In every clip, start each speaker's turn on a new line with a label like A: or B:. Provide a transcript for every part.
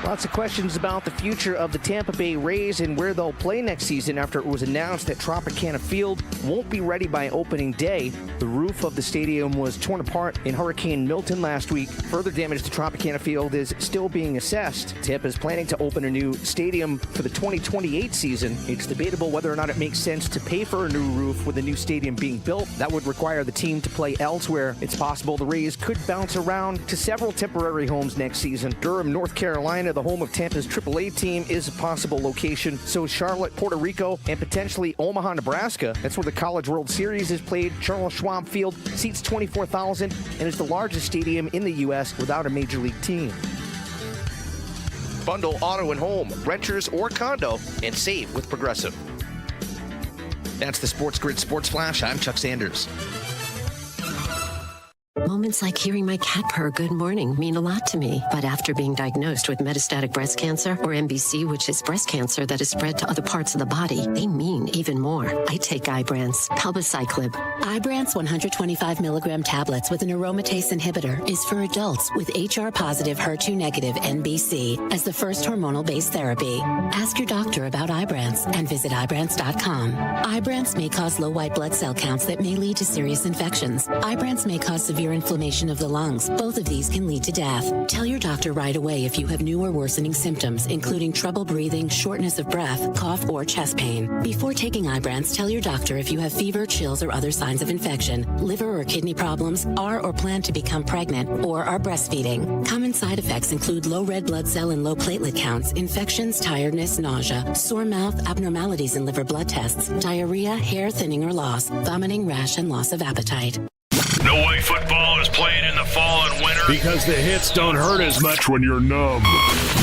A: Lots of questions about the future of the Tampa Bay Rays and where they'll play next season after it was announced that Tropicana Field won't be ready by opening day. The roof of the stadium was torn apart in Hurricane Milton last week. Further damage to Tropicana Field is still being assessed. Tampa is planning to open a new stadium for the 2028 season. It's debatable whether or not it makes sense to pay for a new roof with a new stadium being built. That would require the team to play elsewhere. It's possible the Rays could bounce around to several temporary homes next season. Durham, North Carolina, the home of Tampa's AAA team, is a possible location. So is Charlotte, Puerto Rico, and potentially Omaha, Nebraska. That's where the College World Series is played. Charles Schwab Field seats 24,000 and is the largest stadium in the U.S. without a major league team. Bundle auto and home, renters or condo, and save with Progressive. That's the SportsGrid Sports Flash. I'm Chuck Sanders.
B: Moments like hearing my cat purr good morning mean a lot to me. But after being diagnosed with metastatic breast cancer, or MBC, which is breast cancer that is spread to other parts of the body, they mean even more. I take Ibrance, palbociclib.
C: Ibrance 125 milligram tablets with an aromatase inhibitor is for adults with HR-positive, HER2-negative MBC as the first hormonal-based therapy. Ask your doctor about Ibrance and visit Ibrance.com. Ibrance may cause low white blood cell counts that may lead to serious infections. Ibrance may cause severe inflammation of the lungs. Both of these can lead to death. Tell your doctor right away if you have new or worsening symptoms, including trouble breathing, shortness of breath, cough, or chest pain. Before taking Ibrance, tell your doctor if you have fever, chills, or other signs of infection, liver or kidney problems, are or plan to become pregnant, or are breastfeeding. Common side effects include low red blood cell and low platelet counts, infections, tiredness, nausea, sore mouth, abnormalities in liver blood tests, diarrhea, hair thinning or loss, vomiting, rash, and loss of appetite.
D: No way football is played in the fall and winter
E: because the hits don't hurt as much when you're numb.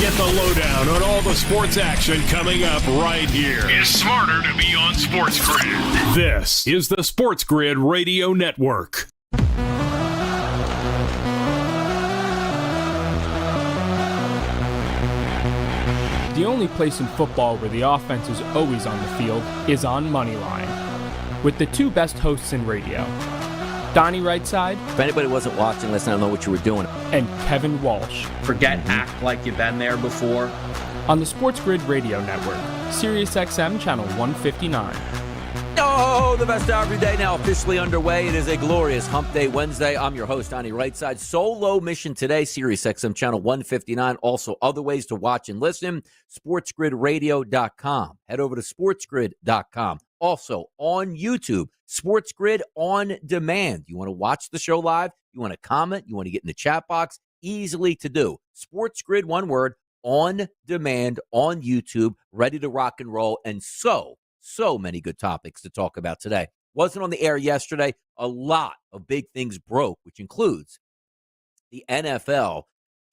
E: Get the lowdown on all the sports action coming up right here.
D: It's smarter to be on SportsGrid.
E: This is the SportsGrid Radio Network.
F: The only place in football where the offense is always on the field is on Moneyline. With the two best hosts in radio, Donnie Rightside.
G: If anybody wasn't watching last night, I don't know what you were doing.
F: And Kevin Walsh.
H: Forget act like you've been there before.
F: On the SportsGrid Radio Network, SiriusXM Channel 159.
G: Oh, the best hour every day now officially underway. It is a glorious Hump Day Wednesday. I'm your host, Donnie Rightside. Solo mission today, SiriusXM Channel 159. Also, other ways to watch and listen, SportsGridRadio.com. Head over to SportsGrid.com. Also, on YouTube, SportsGrid On Demand. You want to watch the show live? You want to comment? You want to get in the chat box? Easily to do. SportsGrid, one word, On Demand, on YouTube, ready to rock and roll, and so many good topics to talk about today. Wasn't on the air yesterday. A lot of big things broke, which includes the NFL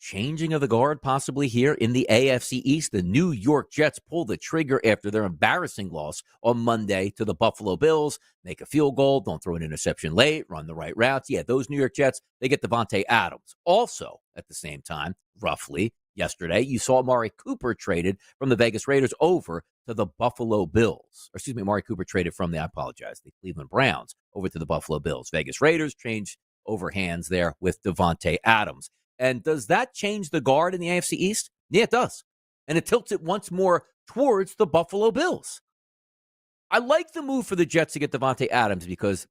G: changing of the guard possibly here in the AFC East. The New York Jets pull the trigger after their embarrassing loss on Monday to the Buffalo Bills. Make a field goal, don't throw an interception late, run the right routes. Yeah, those New York Jets, they get Devontae Adams. Also, at the same time, roughly yesterday, you saw Amari Cooper traded from the Vegas Raiders over to the Buffalo Bills. Or excuse me, Amari Cooper traded from the Cleveland Browns over to the Buffalo Bills. Vegas Raiders changed over hands there with Devontae Adams. And does that change the guard in the AFC East? Yeah, it does. And it tilts it once more towards the Buffalo Bills. I like the move for the Jets to get Devontae Adams because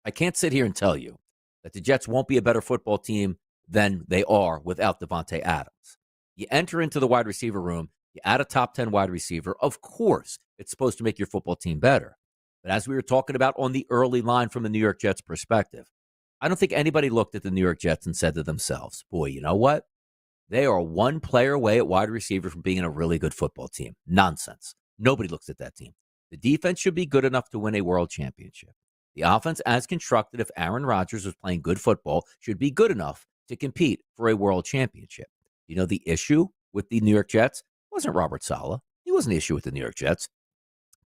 G: I can't sit here and tell you that the Jets won't be a better football team than they are without Devontae Adams. You enter into the wide receiver room, you add a top 10 wide receiver. Of course, it's supposed to make your football team better. But as we were talking about on the early line from the New York Jets perspective, I don't think anybody looked at the New York Jets and said to themselves, boy, you know what? They are one player away at wide receiver from being a really good football team. Nonsense. Nobody looks at that team. The defense should be good enough to win a world championship. The offense, as constructed, if Aaron Rodgers was playing good football, should be good enough to compete for a world championship. You know, the issue with the New York Jets wasn't Robert Saleh. He wasn't the issue with the New York Jets.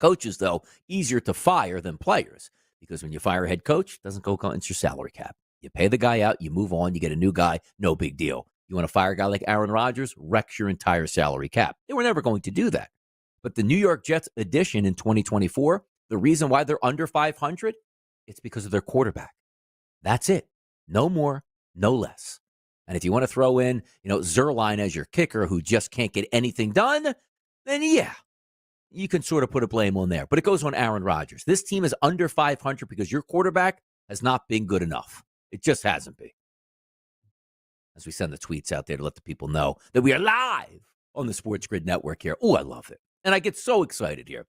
G: Coaches, though, easier to fire than players. Because when you fire a head coach, it doesn't go against your salary cap. You pay the guy out, you move on, you get a new guy, no big deal. You want to fire a guy like Aaron Rodgers, wrecks your entire salary cap. They were never going to do that. But the New York Jets addition in 2024, the reason why they're under 500, it's because of their quarterback. That's it. No more, no less. And if you want to throw in, Zerline as your kicker who just can't get anything done, then yeah, you can sort of put a blame on there. But it goes on Aaron Rodgers. This team is under 500 because your quarterback has not been good enough. It just hasn't been. As we send the tweets out there to let the people know that we are live on the Sports Grid Network here. Oh, I love it. And I get so excited here.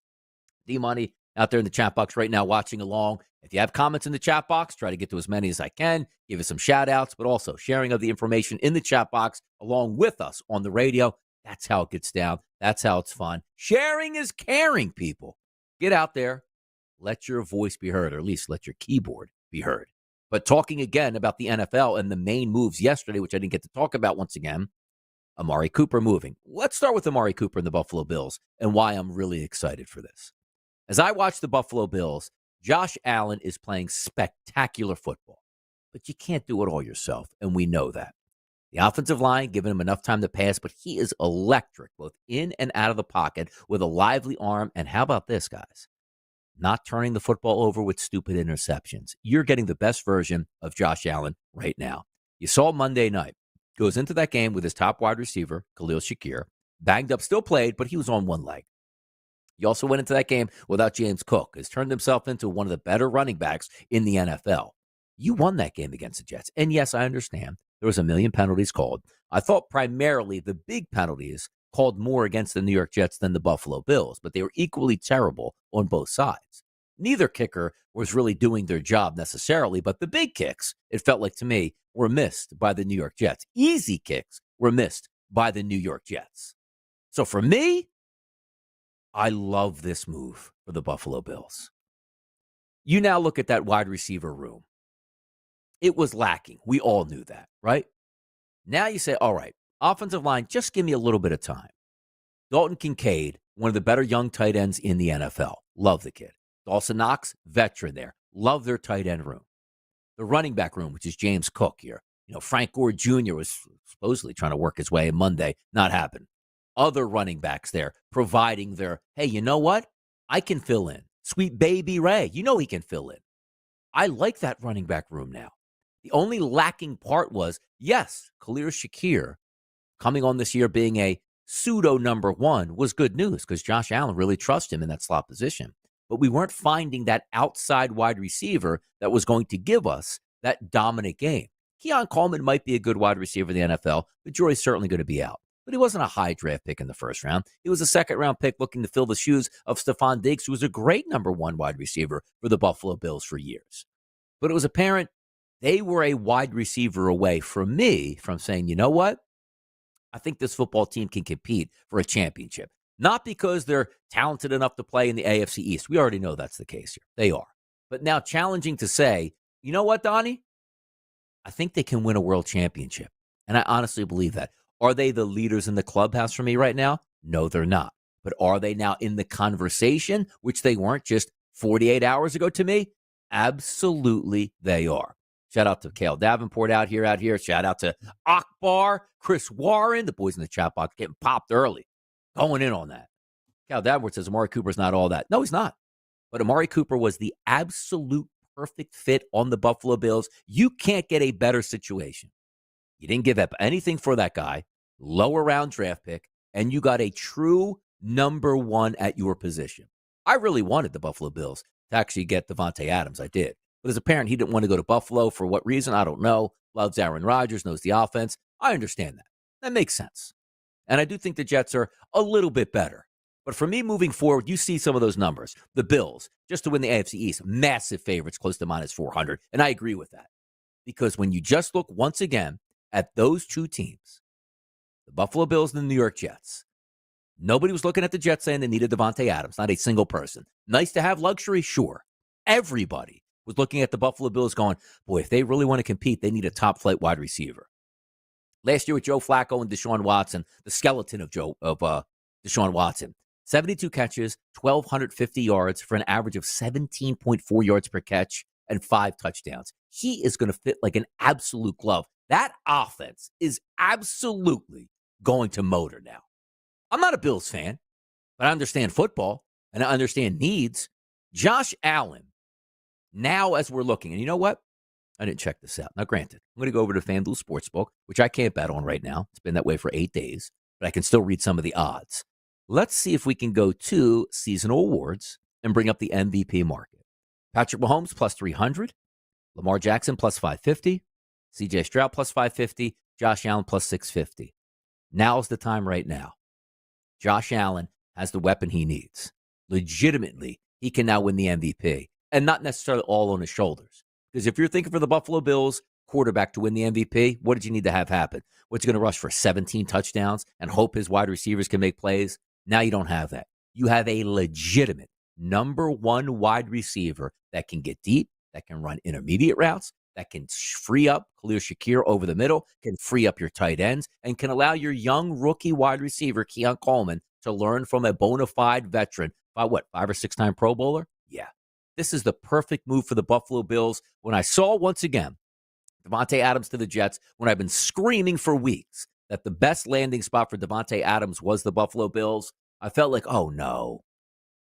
G: D-Money out there in the chat box right now watching along. If you have comments in the chat box, try to get to as many as I can. Give us some shout-outs, but also sharing of the information in the chat box along with us on the radio. That's how it gets down. That's how it's fun. Sharing is caring, people. Get out there. Let your voice be heard, or at least let your keyboard be heard. But talking again about the NFL and the main moves yesterday, which I didn't get to talk about once again, Amari Cooper moving. Let's start with Amari Cooper and the Buffalo Bills and why I'm really excited for this. As I watch the Buffalo Bills, Josh Allen is playing spectacular football, but you can't do it all yourself, and we know that. The offensive line giving him enough time to pass, but he is electric, both in and out of the pocket with a lively arm. And how about this, guys? Not turning the football over with stupid interceptions. You're getting the best version of Josh Allen right now. You saw Monday night. Goes into that game with his top wide receiver, Khalil Shakir. Banged up, still played, but he was on one leg. He also went into that game without James Cook. Has turned himself into one of the better running backs in the NFL. You won that game against the Jets. And yes, I understand. There was a million penalties called. I thought primarily the big penalties called more against the New York Jets than the Buffalo Bills, but they were equally terrible on both sides. Neither kicker was really doing their job necessarily, but the big kicks, it felt like to me, were missed by the New York Jets. Easy kicks were missed by the New York Jets. So for me, I love this move for the Buffalo Bills. You now look at that wide receiver room. It was lacking. We all knew that, right? Now you say, all right, offensive line, just give me a little bit of time. Dalton Kincaid, one of the better young tight ends in the NFL. Love the kid. Dawson Knox, veteran there. Love their tight end room. The running back room, which is James Cook here. Frank Gore Jr. was supposedly trying to work his way in Monday. Not happened. Other running backs there providing their, hey, you know what? I can fill in. Sweet baby Ray, he can fill in. I like that running back room now. The only lacking part was, yes, Khalil Shakir coming on this year being a pseudo number one was good news because Josh Allen really trusts him in that slot position. But we weren't finding that outside wide receiver that was going to give us that dominant game. Keon Coleman might be a good wide receiver in the NFL, but Jory's certainly going to be out. But he wasn't a high draft pick in the first round. He was a second-round pick looking to fill the shoes of Stephon Diggs, who was a great number one wide receiver for the Buffalo Bills for years. But it was apparent they were a wide receiver away from me from saying, you know what? I think this football team can compete for a championship. Not because they're talented enough to play in the AFC East. We already know that's the case here. They are. But now challenging to say, you know what, Donnie? I think they can win a world championship. And I honestly believe that. Are they the leaders in the clubhouse for me right now? No, they're not. But are they now in the conversation, which they weren't just 48 hours ago to me? Absolutely they are. Shout out to Cale Davenport out here. Shout out to Akbar, Chris Warren, the boys in the chat box getting popped early. Going in on that. Cale Davenport says Amari Cooper's not all that. No, he's not. But Amari Cooper was the absolute perfect fit on the Buffalo Bills. You can't get a better situation. You didn't give up anything for that guy, lower round draft pick, and you got a true number one at your position. I really wanted the Buffalo Bills to actually get Devontae Adams. I did. But as a parent, he didn't want to go to Buffalo. For what reason? I don't know. Loves Aaron Rodgers, knows the offense. I understand that. That makes sense. And I do think the Jets are a little bit better. But for me moving forward, you see some of those numbers. The Bills, just to win the AFC East, massive favorites, close to minus 400. And I agree with that. Because when you just look once again at those two teams, the Buffalo Bills and the New York Jets, nobody was looking at the Jets saying they needed Devontae Adams, not a single person. Nice to have luxury, sure. Everybody was looking at the Buffalo Bills going, boy, if they really want to compete, they need a top-flight wide receiver. Last year with Joe Flacco and Deshaun Watson, the skeleton of Deshaun Watson, 72 catches, 1,250 yards for an average of 17.4 yards per catch and 5 touchdowns. He is going to fit like an absolute glove. That offense is absolutely going to motor now. I'm not a Bills fan, but I understand football and I understand needs. Josh Allen, now as we're looking, and you know what? I didn't check this out. Now, granted, I'm going to go over to FanDuel Sportsbook, which I can't bet on right now. It's been that way for 8 days, but I can still read some of the odds. Let's see if we can go to seasonal awards and bring up the MVP market. Patrick Mahomes plus 300, Lamar Jackson plus 550, CJ Stroud plus 550, Josh Allen plus 650. Now's the time right now. Josh Allen has the weapon he needs. Legitimately, he can now win the MVP, and not necessarily all on his shoulders. Because if you're thinking for the Buffalo Bills quarterback to win the MVP, what did you need to have happen? What's going to rush for 17 touchdowns and hope his wide receivers can make plays? Now you don't have that. You have a legitimate number one wide receiver that can get deep, that can run intermediate routes, that can free up Khalil Shakir over the middle, can free up your tight ends, and can allow your young rookie wide receiver, Keon Coleman, to learn from a bona fide veteran by 5 or 6-time Pro Bowler? Yeah. This is the perfect move for the Buffalo Bills. When I saw, once again, Davante Adams to the Jets, when I've been screaming for weeks that the best landing spot for Davante Adams was the Buffalo Bills, I felt like, oh no,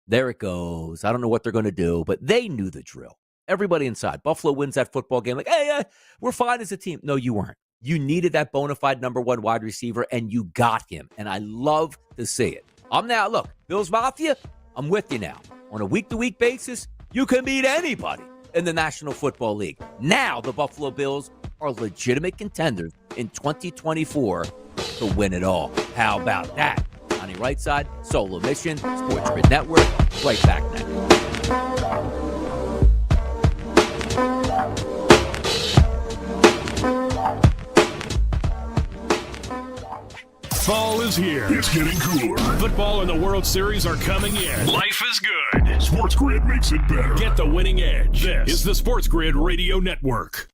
G: there it goes. I don't know what they're going to do, but they knew the drill. Everybody inside. Buffalo wins that football game like, hey, we're fine as a team. No, you weren't. You needed that bona fide number one wide receiver, and you got him, and I love to see it. I'm now, look, Bills Mafia, I'm with you now. On a week-to-week basis, you can beat anybody in the National Football League. Now the Buffalo Bills are legitimate contenders in 2024 to win it all. How about that? Johnny Rightside, Solo Mission, SportsGrid Network, right back next.
E: Fall is here. It's getting cooler. Football and the World Series are coming in.
D: Life is good.
E: SportsGrid makes it better. Get the winning edge. This is the SportsGrid Radio Network.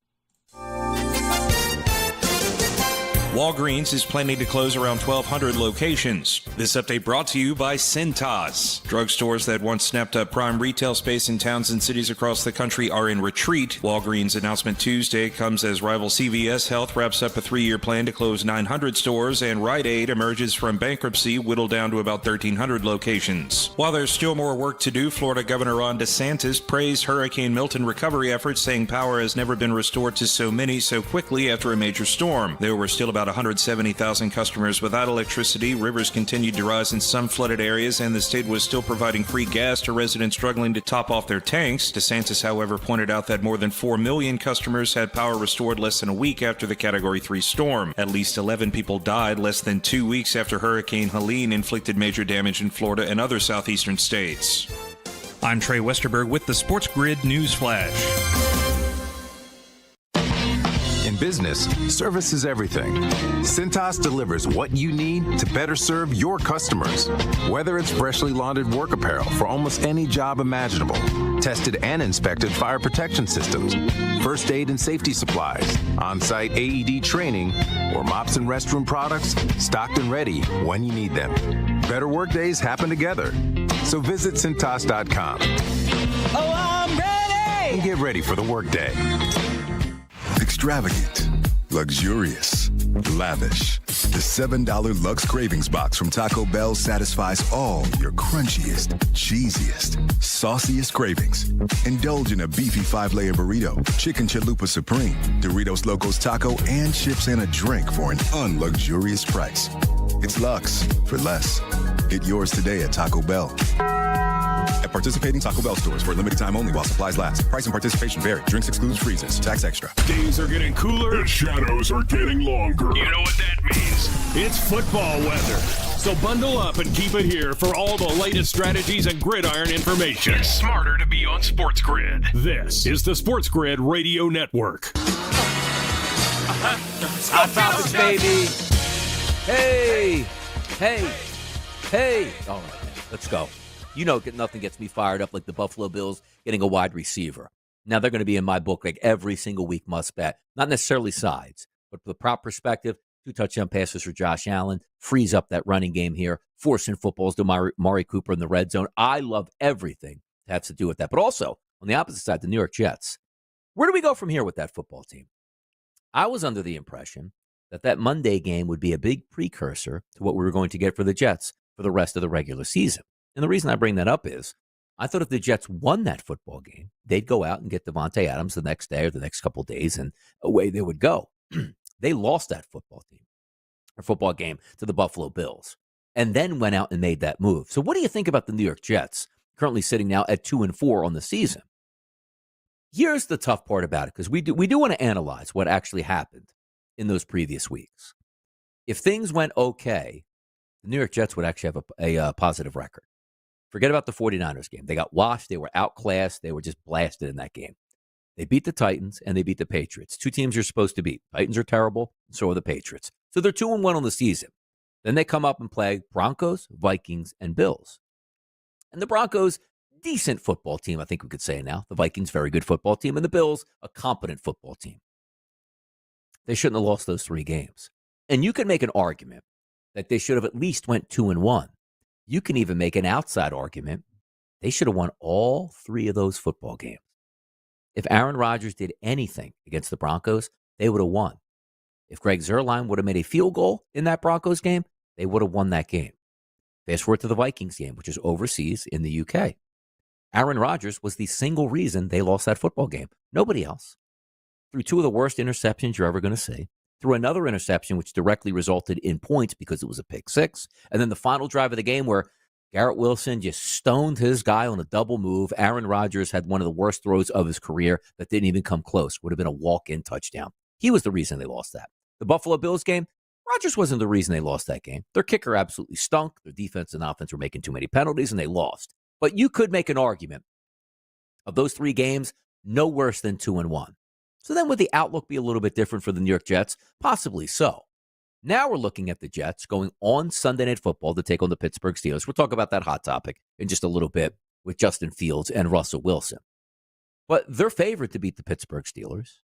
I: Walgreens is planning to close around 1,200 locations. This update brought to you by Cintas. Drugstores that once snapped up prime retail space in towns and cities across the country are in retreat. Walgreens' announcement Tuesday comes as rival CVS Health wraps up a 3-year plan to close 900 stores, and Rite Aid emerges from bankruptcy, whittled down to about 1,300 locations. While there's still more work to do, Florida Governor Ron DeSantis praised Hurricane Milton recovery efforts, saying power has never been restored to so many so quickly after a major storm. There were still about 170,000 customers without electricity. Rivers continued to rise in some flooded areas, and the state was still providing free gas to residents struggling to top off their tanks. DeSantis, however, pointed out that more than 4 million customers had power restored less than a week after the Category 3 storm. At least 11 people died less than 2 weeks after Hurricane Helene inflicted major damage in Florida and other southeastern states. I'm Trey Westerberg with the SportsGrid News Flash.
J: In business, service is everything. Cintas delivers what you need to better serve your customers. Whether it's freshly laundered work apparel for almost any job imaginable, tested and inspected fire protection systems, first aid and safety supplies, on-site AED training, or mops and restroom products stocked and ready when you need them. Better work days happen together. So visit Cintas.com.
K: Oh, I'm ready!
J: And get ready for the workday.
L: Extravagant, luxurious, lavish. The $7 Lux Cravings Box from Taco Bell satisfies all your crunchiest, cheesiest, sauciest cravings. Indulge in a beefy 5-layer burrito, chicken chalupa supreme, Doritos Locos Taco, and chips and a drink for an unluxurious price. It's Lux for less. Get yours today at Taco Bell. At participating Taco Bell stores for a limited time only while supplies last. Price and participation vary. Drinks excludes freezes. Tax extra.
E: Days are getting cooler and shadows are getting longer. You know what that means? It's football weather. So bundle up and keep it here for all the latest strategies and gridiron information.
D: It's smarter to be on SportsGrid.
E: This is the SportsGrid Radio Network.
G: Hot topics, baby. Hey. All right, man. Let's go. You know, nothing gets me fired up like the Buffalo Bills getting a wide receiver. Now, they're going to be in my book like every single week must bet. Not necessarily sides, but from the prop perspective, 2 touchdown passes for Josh Allen, frees up that running game here, forcing footballs to Mari Cooper in the red zone. I love everything that has to do with that. But also, on the opposite side, the New York Jets. Where do we go from here with that football team? I was under the impression that Monday game would be a big precursor to what we were going to get for the Jets for the rest of the regular season. And the reason I bring that up is I thought if the Jets won that football game, they'd go out and get Davante Adams the next day or the next couple of days, and away they would go. They lost that football game to the Buffalo Bills, and then went out and made that move. So what do you think about the New York Jets, currently sitting now at 2-4 on the season? Here's the tough part about it, because we do want to analyze what actually happened in those previous weeks. If things went okay, the New York Jets would actually have a positive record. Forget about the 49ers game. They got washed. They were outclassed. They were just blasted in that game. They beat the Titans and they beat the Patriots. Two teams you're supposed to beat. Titans are terrible, and so are the Patriots. So they're 2-1 on the season. Then they come up and play Broncos, Vikings, and Bills. And the Broncos, decent football team, I think we could say now. The Vikings, very good football team. And the Bills, a competent football team. They shouldn't have lost those 3 games. And you can make an argument that they should have at least went 2-1. You can even make an outside argument. They should have won all 3 of those football games. If Aaron Rodgers did anything against the Broncos, they would have won. If Greg Zuerlein would have made a field goal in that Broncos game, they would have won that game. Fast forward to the Vikings game, which is overseas in the UK. Aaron Rodgers was the single reason they lost that football game. Nobody else. Threw 2 of the worst interceptions you're ever going to see. Threw another interception, which directly resulted in points because it was a pick 6. And then the final drive of the game where Garrett Wilson just stoned his guy on a double move. Aaron Rodgers had one of the worst throws of his career that didn't even come close. Would have been a walk-in touchdown. He was the reason they lost that. The Buffalo Bills game, Rodgers wasn't the reason they lost that game. Their kicker absolutely stunk. Their defense and offense were making too many penalties, and they lost. But you could make an argument of those 3 games, no worse than 2-1. So then would the outlook be a little bit different for the New York Jets? Possibly so. Now we're looking at the Jets going on Sunday Night Football to take on the Pittsburgh Steelers. We'll talk about that hot topic in just a little bit with Justin Fields and Russell Wilson. But they're favored to beat the Pittsburgh Steelers.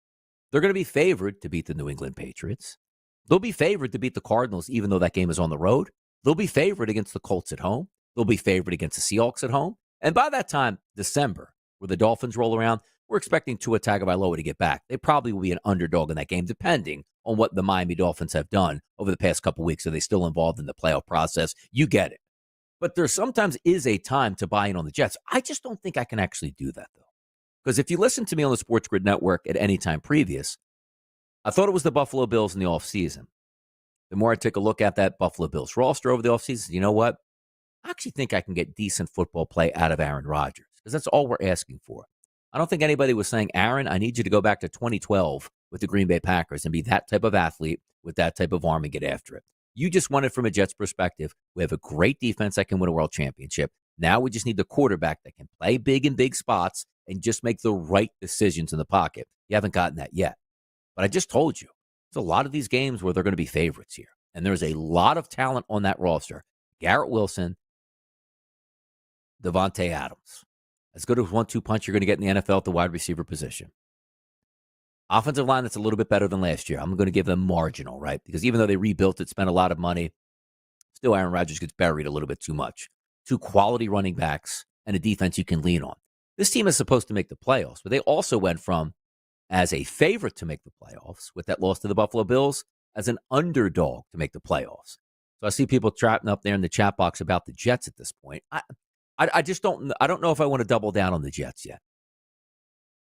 G: They're going to be favored to beat the New England Patriots. They'll be favored to beat the Cardinals, even though that game is on the road. They'll be favored against the Colts at home. They'll be favored against the Seahawks at home. And by that time, December, where the Dolphins roll around, we're expecting Tua Tagovailoa to get back. They probably will be an underdog in that game, depending on what the Miami Dolphins have done over the past couple weeks. Are they still involved in the playoff process? You get it. But there sometimes is a time to buy in on the Jets. I just don't think I can actually do that, though. Because if you listen to me on the SportsGrid Network at any time previous, I thought it was the Buffalo Bills in the offseason. The more I take a look at that Buffalo Bills roster over the offseason, you know what? I actually think I can get decent football play out of Aaron Rodgers, because that's all we're asking for. I don't think anybody was saying, Aaron, I need you to go back to 2012 with the Green Bay Packers and be that type of athlete with that type of arm and get after it. You just want it from a Jets perspective. We have a great defense that can win a world championship. Now we just need the quarterback that can play big in big spots and just make the right decisions in the pocket. You haven't gotten that yet. But I just told you, there's a lot of these games where they're going to be favorites here. And there's a lot of talent on that roster. Garrett Wilson, Davante Adams. As good as 1-2 punch you're going to get in the NFL at the wide receiver position. Offensive line that's a little bit better than last year. I'm going to give them marginal, right? Because even though they rebuilt it, spent a lot of money, still Aaron Rodgers gets buried a little bit too much. 2 quality running backs and a defense you can lean on. This team is supposed to make the playoffs, but they also went from as a favorite to make the playoffs with that loss to the Buffalo Bills as an underdog to make the playoffs. So I see people chatting up there in the chat box about the Jets at this point. I just don't know if I want to double down on the Jets yet.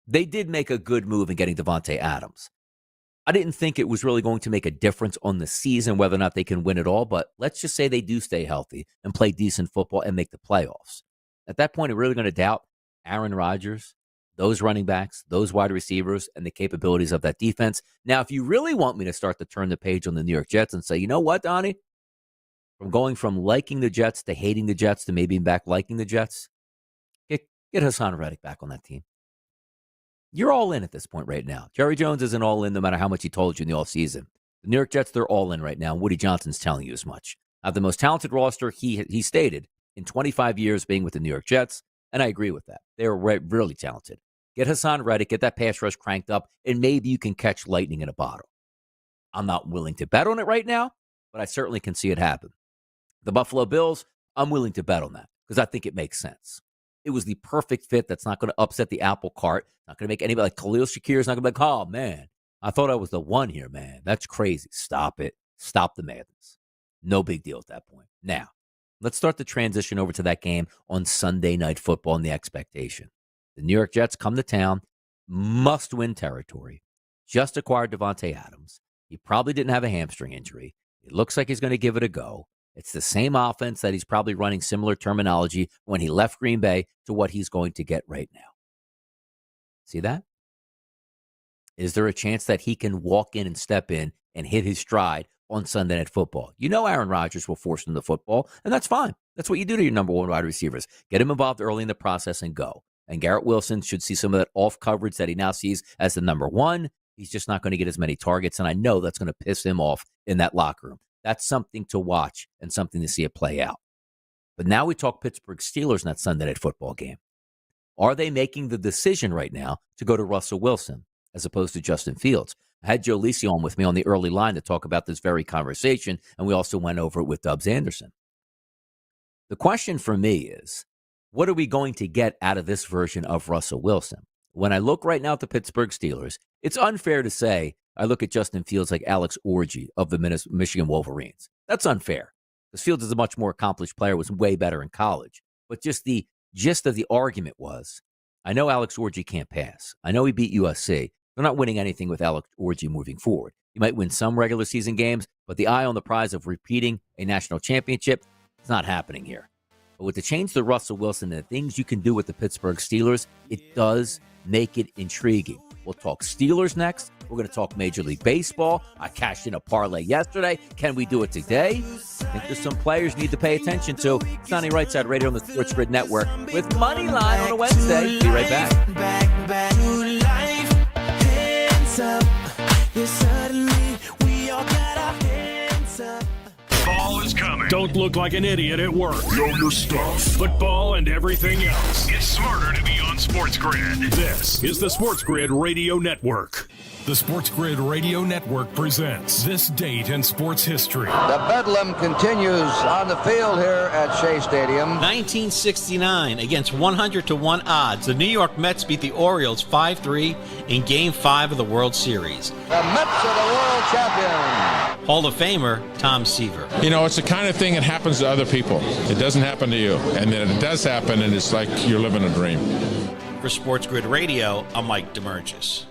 G: They did make a good move in getting Davante Adams. I didn't think it was really going to make a difference on the season, whether or not they can win it all, but let's just say they do stay healthy and play decent football and make the playoffs. At that point, I'm really going to doubt Aaron Rodgers, those running backs, those wide receivers, and the capabilities of that defense. Now, if you really want me to start to turn the page on the New York Jets and say, you know what, Donnie? From going from liking the Jets to hating the Jets to maybe back liking the Jets, get Hassan Reddick back on that team. You're all in at this point right now. Jerry Jones isn't all in no matter how much he told you in the offseason. The New York Jets, they're all in right now. Woody Johnson's telling you as much. Have the most talented roster, he stated, in 25 years being with the New York Jets, and I agree with that. They're really talented. Get Hassan Reddick, get that pass rush cranked up, and maybe you can catch lightning in a bottle. I'm not willing to bet on it right now, but I certainly can see it happen. The Buffalo Bills, I'm willing to bet on that because I think it makes sense. It was the perfect fit that's not going to upset the apple cart, not going to make anybody like Khalil Shakir is not going to be like, oh, man, I thought I was the one here, man. That's crazy. Stop it. Stop the madness. No big deal at that point. Now, Let's start the transition over to that game on Sunday Night Football and the expectation. The New York Jets come to town, must-win territory. Just acquired Devontae Adams. He probably didn't have a hamstring injury. It looks like he's going to give it a go. It's the same offense that he's probably running similar terminology when he left Green Bay to what he's going to get right now. See that? Is there a chance that he can walk in and step in and hit his stride on Sunday Night Football? You know Aaron Rodgers will force him the football, and that's fine. That's what you do to your number one wide receivers. Get him involved early in the process and go. And Garrett Wilson should see some of that off coverage that he now sees as the number one. He's just not going to get as many targets, and I know that's going to piss him off in that locker room. That's something to watch and something to see it play out. But now we talk Pittsburgh Steelers in that Sunday Night Football game. Are they making the decision right now to go to Russell Wilson as opposed to Justin Fields? I had Joe Lisi on with me on the early line to talk about this very conversation, and we also went over it with Dubs Anderson. The question for me is, what are we going to get out of this version of Russell Wilson? When I look right now at the Pittsburgh Steelers, it's unfair to say I look at Justin Fields like Alex Orji of the Michigan Wolverines. That's unfair, because Fields is a much more accomplished player, was way better in college. But just the gist of the argument was, I know Alex Orji can't pass. I know he beat USC. They're not winning anything with Alex Orji moving forward. You might win some regular season games, but the eye on the prize of repeating a national championship, it's not happening here. But with the change to Russell Wilson and the things you can do with the Pittsburgh Steelers, it does make it intriguing. We'll talk Steelers next. We're going to talk Major League Baseball. I cashed in a parlay yesterday. Can we do it today? I think there's some players you need to pay attention to. It's Donnie Rightside Radio on the SportsGrid Network with Moneyline on a Wednesday. Be right back.
K: Back to life. Hands up. Yeah, suddenly we all got our hands up.
D: Fall is coming.
E: Don't look like an idiot at work.
D: Know your stuff.
E: Football and everything else.
D: It's smarter to be on SportsGrid.
E: This is the SportsGrid Radio Network. The SportsGrid Radio Network presents This Date in Sports History.
M: The bedlam continues on the field here at Shea Stadium.
N: 1969, against 100-1 odds, the New York Mets beat the Orioles 5-3 in Game 5 of the World Series.
M: The Mets are the world champions.
N: Hall of Famer Tom Seaver.
O: You know, it's the kind of thing that happens to other people. It doesn't happen to you. And then it does happen, and it's like you're living a dream.
N: For SportsGrid Radio, I'm Mike DeMurgis.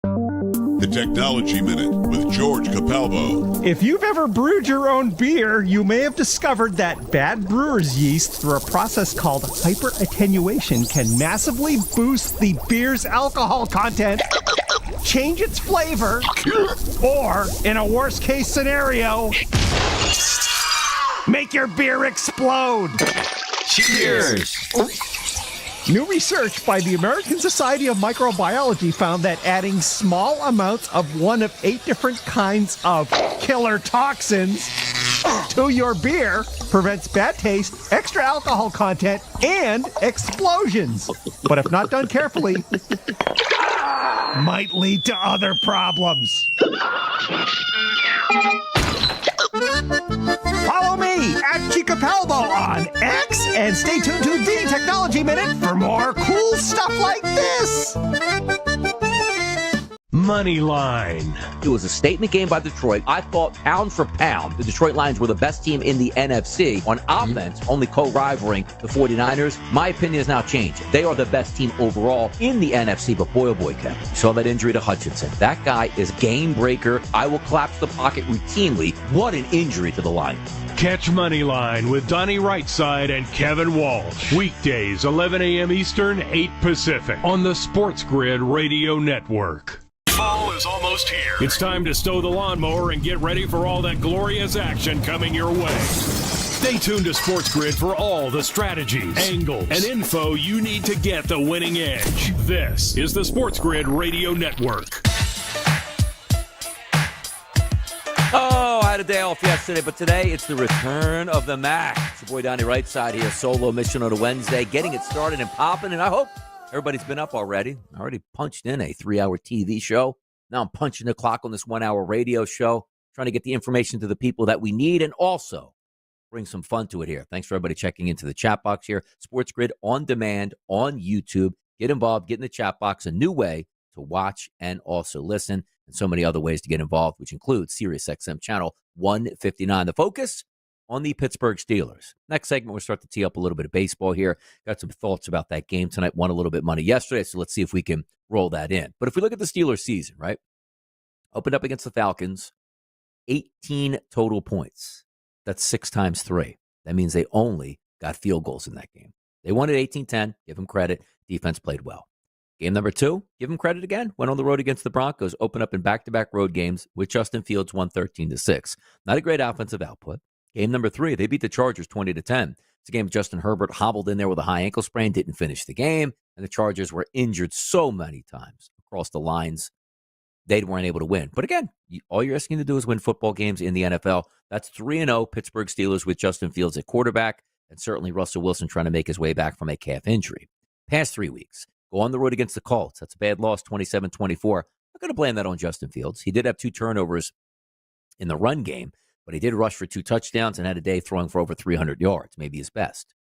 P: The Technology Minute with George Capalbo.
Q: If you've ever brewed your own beer, you may have discovered that bad brewer's yeast, through a process called hyperattenuation, can massively boost the beer's alcohol content, change its flavor, or, in a worst-case scenario, make your beer explode.
N: Cheers!
Q: New research by the American Society of Microbiology found that adding small amounts of one of 8 different kinds of killer toxins to your beer prevents bad taste, extra alcohol content, and explosions. But if not done carefully, might lead to other problems. Follow me at Chicapalbo on X and stay tuned to the Technology Minute for more cool stuff like this.
R: Moneyline.
G: It was a statement game by Detroit. I thought pound for pound, the Detroit Lions were the best team in the NFC. On offense, only co-rivaling the 49ers. My opinion has now changed. They are the best team overall in the NFC, but boy, oh boy, Kevin. You saw that injury to Hutchinson. That guy is game breaker. I will collapse the pocket routinely. What an injury to the Lions.
R: Catch Moneyline with Donnie Rightside and Kevin Walsh. Weekdays, 11 a.m. Eastern, 8 Pacific. On the SportsGrid Radio Network.
D: Fall is almost here.
E: It's time to stow the lawnmower and get ready for all that glorious action coming your way. Stay tuned to SportsGrid for all the strategies, angles, and info you need to get the winning edge. This is the SportsGrid Radio Network.
G: Oh, I had a day off yesterday, but today it's the return of the Mac. It's your boy Donnie Rightside here, solo mission on a Wednesday, getting it started and popping, and I hope everybody's been up already. I already punched in a 3-hour TV show. Now I'm punching the clock on this 1-hour radio show, trying to get the information to the people that we need and also bring some fun to it here. Thanks for everybody checking into the chat box here. SportsGrid on demand on YouTube. Get involved, get in the chat box, a new way to watch and also listen, and so many other ways to get involved, which includes SiriusXM channel 159. The focus on the Pittsburgh Steelers. Next segment, we'll start to tee up a little bit of baseball here. Got some thoughts about that game tonight. Won a little bit of money yesterday, so let's see if we can roll that in. But if we look at the Steelers season, right? Opened up against the Falcons, 18 total points. That's 6 times 3. That means they only got field goals in that game. They won at 18-10. Give them credit. Defense played well. Game number 2, give them credit again. Went on the road against the Broncos. Opened up in back-to-back road games with Justin Fields, won 13-6. Not a great offensive output. Game number 3, they beat the Chargers 20-10. It's a game Justin Herbert hobbled in there with a high ankle sprain, didn't finish the game, and the Chargers were injured so many times across the lines. They weren't able to win. But again, all you're asking to do is win football games in the NFL. That's 3-0 Pittsburgh Steelers with Justin Fields at quarterback, and certainly Russell Wilson trying to make his way back from a calf injury. Past 3 weeks, go on the road against the Colts. That's a bad loss, 27-24. I'm not going to blame that on Justin Fields. He did have 2 turnovers in the run game, but he did rush for 2 touchdowns and had a day throwing for over 300 yards, maybe his best.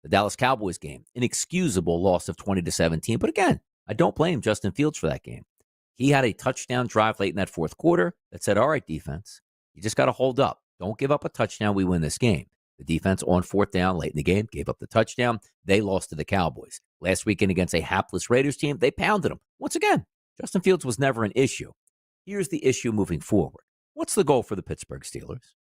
G: The Dallas Cowboys game, inexcusable loss of 20-17. But again, I don't blame Justin Fields for that game. He had a touchdown drive late in that fourth quarter that said, all right, defense, you just got to hold up. Don't give up a touchdown. We win this game. The defense on 4th down late in the game gave up the touchdown. They lost to the Cowboys. Last weekend against a hapless Raiders team, they pounded them. Once again, Justin Fields was never an issue. Here's the issue moving forward. What's the goal for the Pittsburgh Steelers?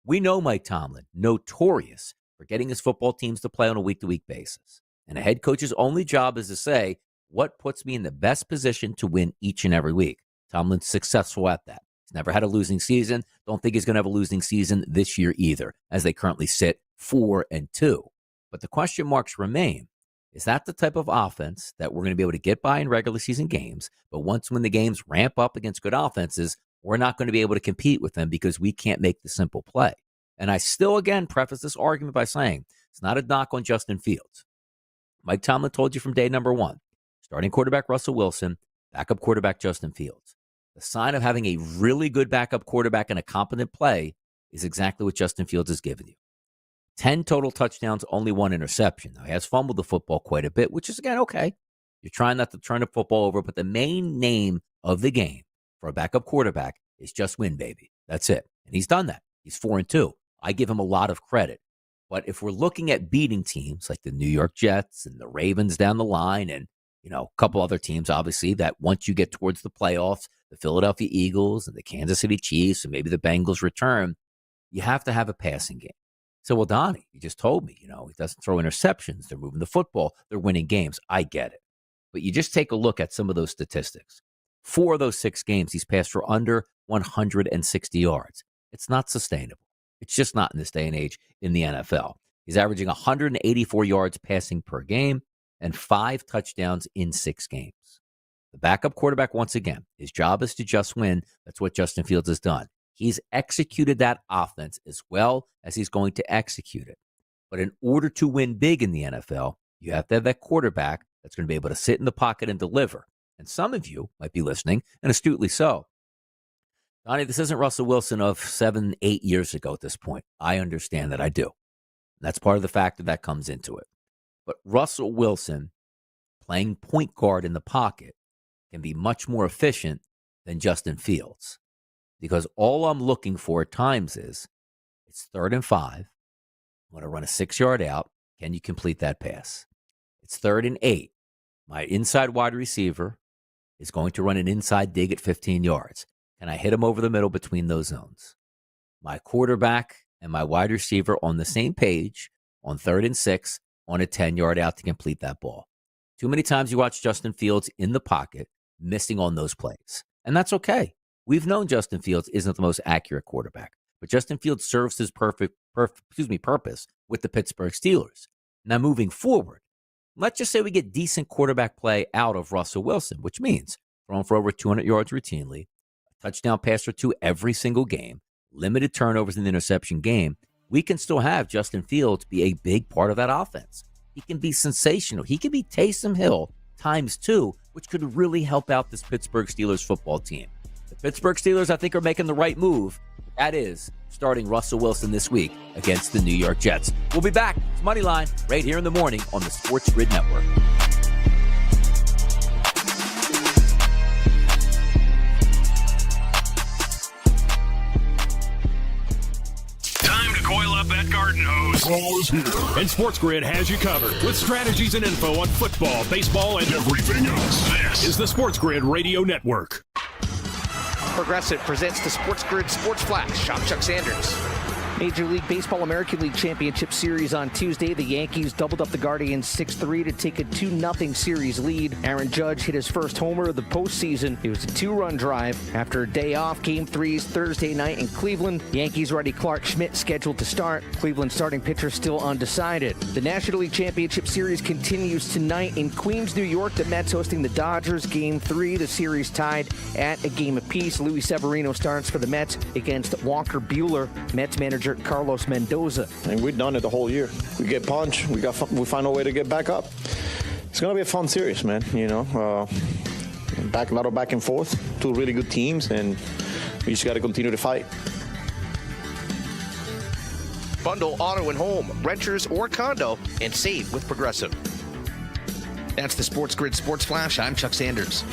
G: We know Mike Tomlin, notorious for getting his football teams to play on a week-to-week basis. And a head coach's only job is to say, what puts me in the best position to win each and every week? Tomlin's successful at that. He's never had a losing season. Don't think he's going to have a losing season this year either, as they currently sit 4-2. But the question marks remain. Is that the type of offense that we're going to be able to get by in regular season games? But once when the games ramp up against good offenses, we're not going to be able to compete with them because we can't make the simple play. And I still, again, preface this argument by saying it's not a knock on Justin Fields. Mike Tomlin told you from day number 1, starting quarterback Russell Wilson, backup quarterback Justin Fields. The sign of having a really good backup quarterback and a competent play is exactly what Justin Fields has given you. 10 total touchdowns, only 1 interception. Now, he has fumbled the football quite a bit, which is, again, okay. You're trying not to turn the football over, but the main name of the game for a backup quarterback is just win, baby. That's it. And he's done that. He's 4-2. I give him a lot of credit. But if we're looking at beating teams like the New York Jets and the Ravens down the line and, a couple other teams, obviously, that once you get towards the playoffs, the Philadelphia Eagles and the Kansas City Chiefs and maybe the Bengals return, you have to have a passing game. So, well, Donnie, you just told me, he doesn't throw interceptions. They're moving the football. They're winning games. I get it. But you just take a look at some of those statistics. 4 of those 6 games, he's passed for under 160 yards. It's not sustainable. It's just not in this day and age in the NFL. He's averaging 184 yards passing per game and 5 touchdowns in 6 games. The backup quarterback, once again, his job is to just win. That's what Justin Fields has done. He's executed that offense as well as he's going to execute it. But in order to win big in the NFL, you have to have that quarterback that's going to be able to sit in the pocket and deliver. And some of you might be listening, and astutely so. Donnie, this isn't Russell Wilson of 7-8 years ago at this point. I understand that. I do. And that's part of the factor that comes into it. But Russell Wilson playing point guard in the pocket can be much more efficient than Justin Fields. Because all I'm looking for at times is, it's 3rd and 5. I'm going to run a 6-yard out. Can you complete that pass? It's 3rd and 8. My inside wide receiver is going to run an inside dig at 15 yards. Can I hit him over the middle between those zones? My quarterback and my wide receiver on the same page on 3rd and 6 on a 10-yard out to complete that ball. Too many times you watch Justin Fields in the pocket missing on those plays. And that's okay. We've known Justin Fields isn't the most accurate quarterback, but Justin Fields serves his purpose with the Pittsburgh Steelers. Now moving forward, let's just say we get decent quarterback play out of Russell Wilson, which means throwing for over 200 yards routinely, a touchdown pass or 2 every single game, limited turnovers in the interception game. We can still have Justin Fields be a big part of that offense. He can be sensational. He can be Taysom Hill times 2, which could really help out this Pittsburgh Steelers football team. The Pittsburgh Steelers, I think, are making the right move. That is starting Russell Wilson this week against the New York Jets. We'll be back. It's Moneyline right here in the morning on the SportsGrid Network.
D: Time to coil up Baseball is here.
E: And SportsGrid has you covered with strategies and info on football, baseball, and
D: everything else.
E: This is the SportsGrid Radio Network.
A: Progressive presents the SportsGrid Sports Flash. I'm Chuck Sanders. Major League Baseball American League Championship Series on Tuesday. The Yankees doubled up the Guardians 6-3 to take a 2-0 series lead. Aaron Judge hit his first homer of the postseason. It was a 2-run drive. After a day off, Game 3's Thursday night in Cleveland. Yankees ready Clark Schmidt scheduled to start. Cleveland starting pitcher still undecided. The National League Championship Series continues tonight in Queens, New York. The Mets hosting the Dodgers. Game 3, the series tied at a game apiece. Luis Severino starts for the Mets against Walker Buehler. Mets manager Carlos Mendoza.
S: And we've done it the whole year. We get punched, we find a way to get back up. It's going to be a fun series, man. You know, a lot of back and forth, two really good teams, and we just got to continue to fight.
A: Bundle auto and home, renters or condo, and save with Progressive. That's the SportsGrid Sports Flash. I'm Chuck Sanders.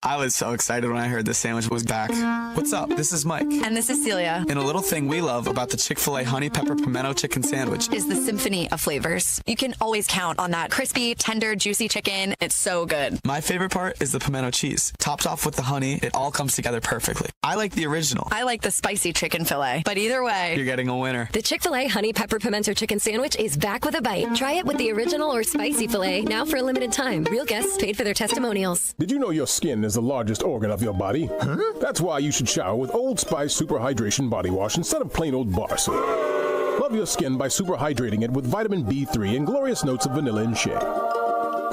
T: I was so excited when I heard the sandwich was back. What's up? This is Mike.
U: And this is Celia.
T: And a little thing we love about the Chick-fil-A Honey Pepper Pimento Chicken Sandwich
U: is the symphony of flavors. You can always count on that crispy, tender, juicy chicken. It's so good.
T: My favorite part is the pimento cheese. Topped off with the honey, it all comes together perfectly. I like the original.
U: I like the spicy chicken fillet. But either way,
T: you're getting a winner.
V: The Chick-fil-A Honey Pepper Pimento Chicken Sandwich is back with a bite. Try it with the original or spicy filet, now for a limited time. Real guests paid for their testimonials.
W: Did you know your skin is the largest organ of your body? Huh? That's why you should shower with Old Spice Super Hydration Body Wash instead of plain old bar soap. Love your skin by super hydrating it with vitamin B3 and glorious notes of vanilla and shea.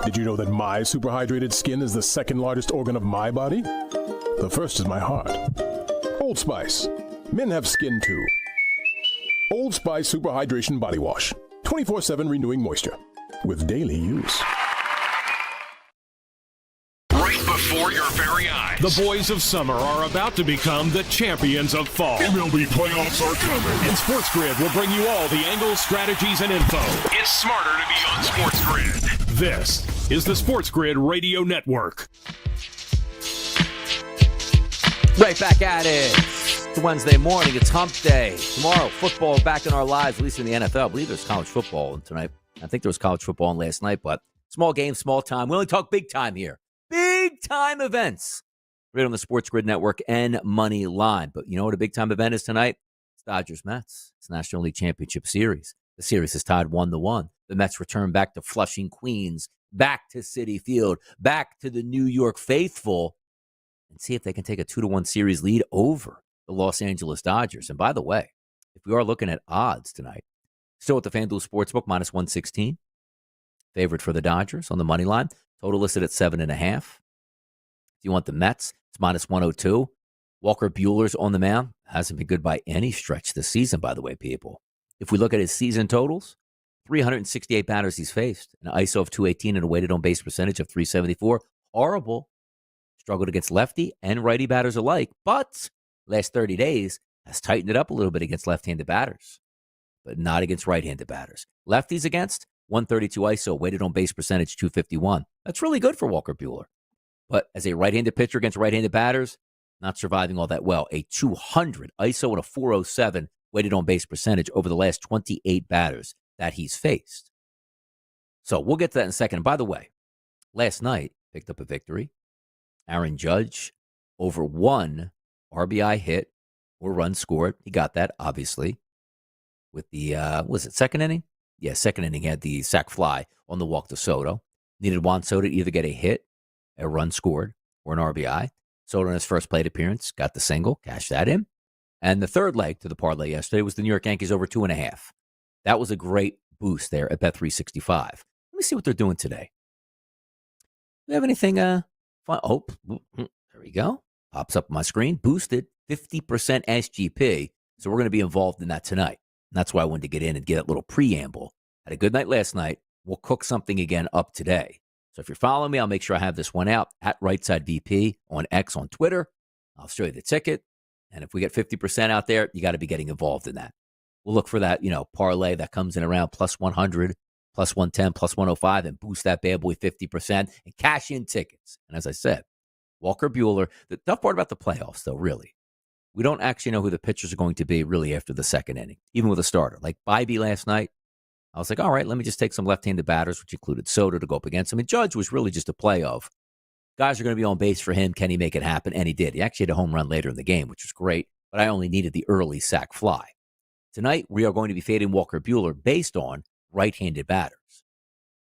W: Did you know that my super hydrated skin is the second largest organ of my body? The first is my heart. Old Spice. Men have skin too. Old Spice Super Hydration Body Wash. 24/7 renewing moisture. With daily use.
D: Before your very eyes,
E: the boys of summer are about to become the champions of fall.
D: MLB playoffs are coming.
E: And SportsGrid will bring you all the angles, strategies, and info.
D: It's smarter to be on SportsGrid.
E: This is the SportsGrid Radio Network.
G: Right back at it. It's Wednesday morning. It's hump day. Tomorrow, football back in our lives, at least in the NFL. I believe there's college football tonight. I think there was college football last night, but small game, small time. We only talk big time here. Big time events right on the SportsGrid Network and Moneyline. But you know what a big time event is tonight? It's Dodgers-Mets. It's National League Championship Series. The series is tied 1-1. The Mets return back to Flushing, Queens, back to Citi Field, back to the New York faithful, and see if they can take a 2-1 series lead over the Los Angeles Dodgers. And by the way, if we are looking at odds tonight, still at the FanDuel Sportsbook, -116. Favorite for the Dodgers on the money line. Total listed at 7.5. If you want the Mets, it's -102. Walker Buehler's on the mound. Hasn't been good by any stretch this season, by the way, people. If we look at his season totals, 368 batters he's faced, an ISO of 218 and a weighted on base percentage of 374. Horrible. Struggled against lefty and righty batters alike, but last 30 days has tightened it up a little bit against left-handed batters, but not against right-handed batters. Lefties against 132 ISO, weighted on base percentage 251. That's really good for Walker Buehler. But as a right-handed pitcher against right-handed batters, not surviving all that well. A 200 ISO and a 407 weighted on base percentage over the last 28 batters that he's faced. So we'll get to that in a second. And by the way, last night picked up a victory. Aaron Judge over 1 RBI hit or run scored. He got that, obviously, with the, was it second inning? Yeah, second inning had the sac fly on the walk to Soto. Needed Juan Soto to either get a hit, a run scored, or an RBI. Soto in his first plate appearance got the single, cashed that in. And the third leg to the parlay yesterday was the New York Yankees over 2.5. That was a great boost there at Bet365. Let me see what they're doing today. Do we have anything fun? Oh, there we go. Pops up on my screen. Boosted 50% SGP. So we're going to be involved in that tonight. And that's why I wanted to get in and get a little preamble. Had a good night last night. We'll cook something again up today. So if you're following me, I'll make sure I have this one out at RightSideVP on X on Twitter. I'll show you the ticket. And if we get 50% out there, you got to be getting involved in that. We'll look for that, parlay that comes in around plus 100, plus 110, plus 105, and boost that bad boy 50% and cash in tickets. And as I said, Walker Buehler, the tough part about the playoffs, though, really, we don't actually know who the pitchers are going to be really after the second inning, even with a starter. Like Bybee last night, I was like, all right, let me just take some left-handed batters, which included Soto, to go up against him. And Judge was really just a play of, guys are going to be on base for him. Can he make it happen? And he did. He actually had a home run later in the game, which was great, but I only needed the early sac fly. Tonight, we are going to be fading Walker Buehler based on right-handed batters.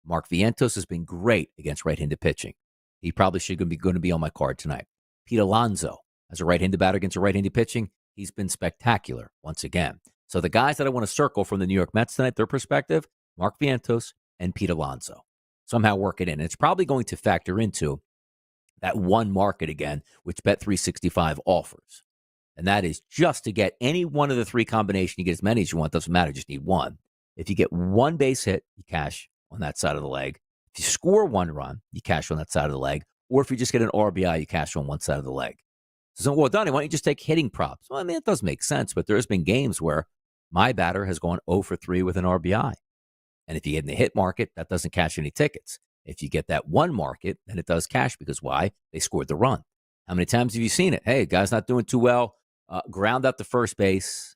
G: Mark Vientos has been great against right-handed pitching. He probably should be going to be on my card tonight. Pete Alonso, as a right-handed batter against a right-handed pitching, he's been spectacular once again. So the guys that I want to circle from the New York Mets tonight, their perspective, Mark Vientos and Pete Alonso. Somehow work it in. And it's probably going to factor into that one market again, which Bet365 offers. And that is just to get any one of the three combinations. You get as many as you want. Doesn't matter. Just need one. If you get one base hit, you cash on that side of the leg. If you score one run, you cash on that side of the leg. Or if you just get an RBI, you cash on one side of the leg. So, well, Donnie, why don't you just take hitting props? Well, I mean, it does make sense, but there's been games where my batter has gone 0 for 3 with an RBI. And if you get in the hit market, that doesn't cash any tickets. If you get that one market, then it does cash because why? They scored the run. How many times have you seen it? Hey, guy's not doing too well. Ground out to first base,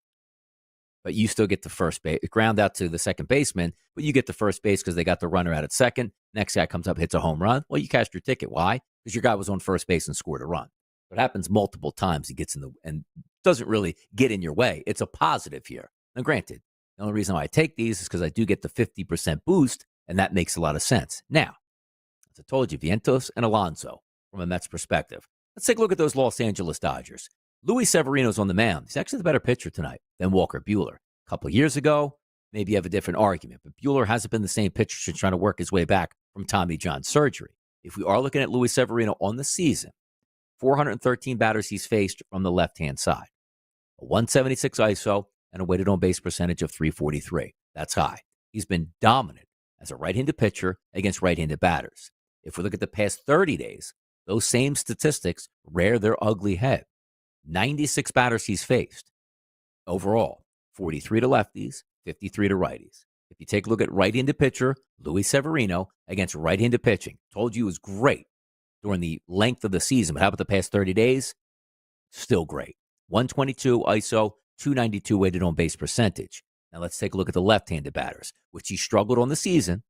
G: but you still get the first base. Ground out to the second baseman, but you get the first base because they got the runner out at second. Next guy comes up, hits a home run. Well, you cashed your ticket. Why? Because your guy was on first base and scored a run. It happens multiple times. He gets in the and doesn't really get in your way. It's a positive here. Now, granted, the only reason why I take these is because I do get the 50% boost, and that makes a lot of sense. Now, as I told you, Vientos and Alonso from a Mets perspective. Let's take a look at those Los Angeles Dodgers. Luis Severino's on the mound. He's actually the better pitcher tonight than Walker Buehler. A couple of years ago, maybe you have a different argument, but Buehler hasn't been the same pitcher since trying to work his way back from Tommy John surgery. If we are looking at Luis Severino on the season, 413 batters he's faced from the left-hand side, a 176 ISO, and a weighted on-base percentage of 343. That's high. He's been dominant as a right-handed pitcher against right-handed batters. If we look at the past 30 days, those same statistics rear their ugly head. 96 batters he's faced overall, 43 to lefties, 53 to righties. If you take a look at right-handed pitcher Luis Severino against right-handed pitching, told you it was great during the length of the season, but how about the past 30 days? Still great. 122 ISO, 292 weighted on base percentage. Now let's take a look at the left-handed batters, which he struggled on the season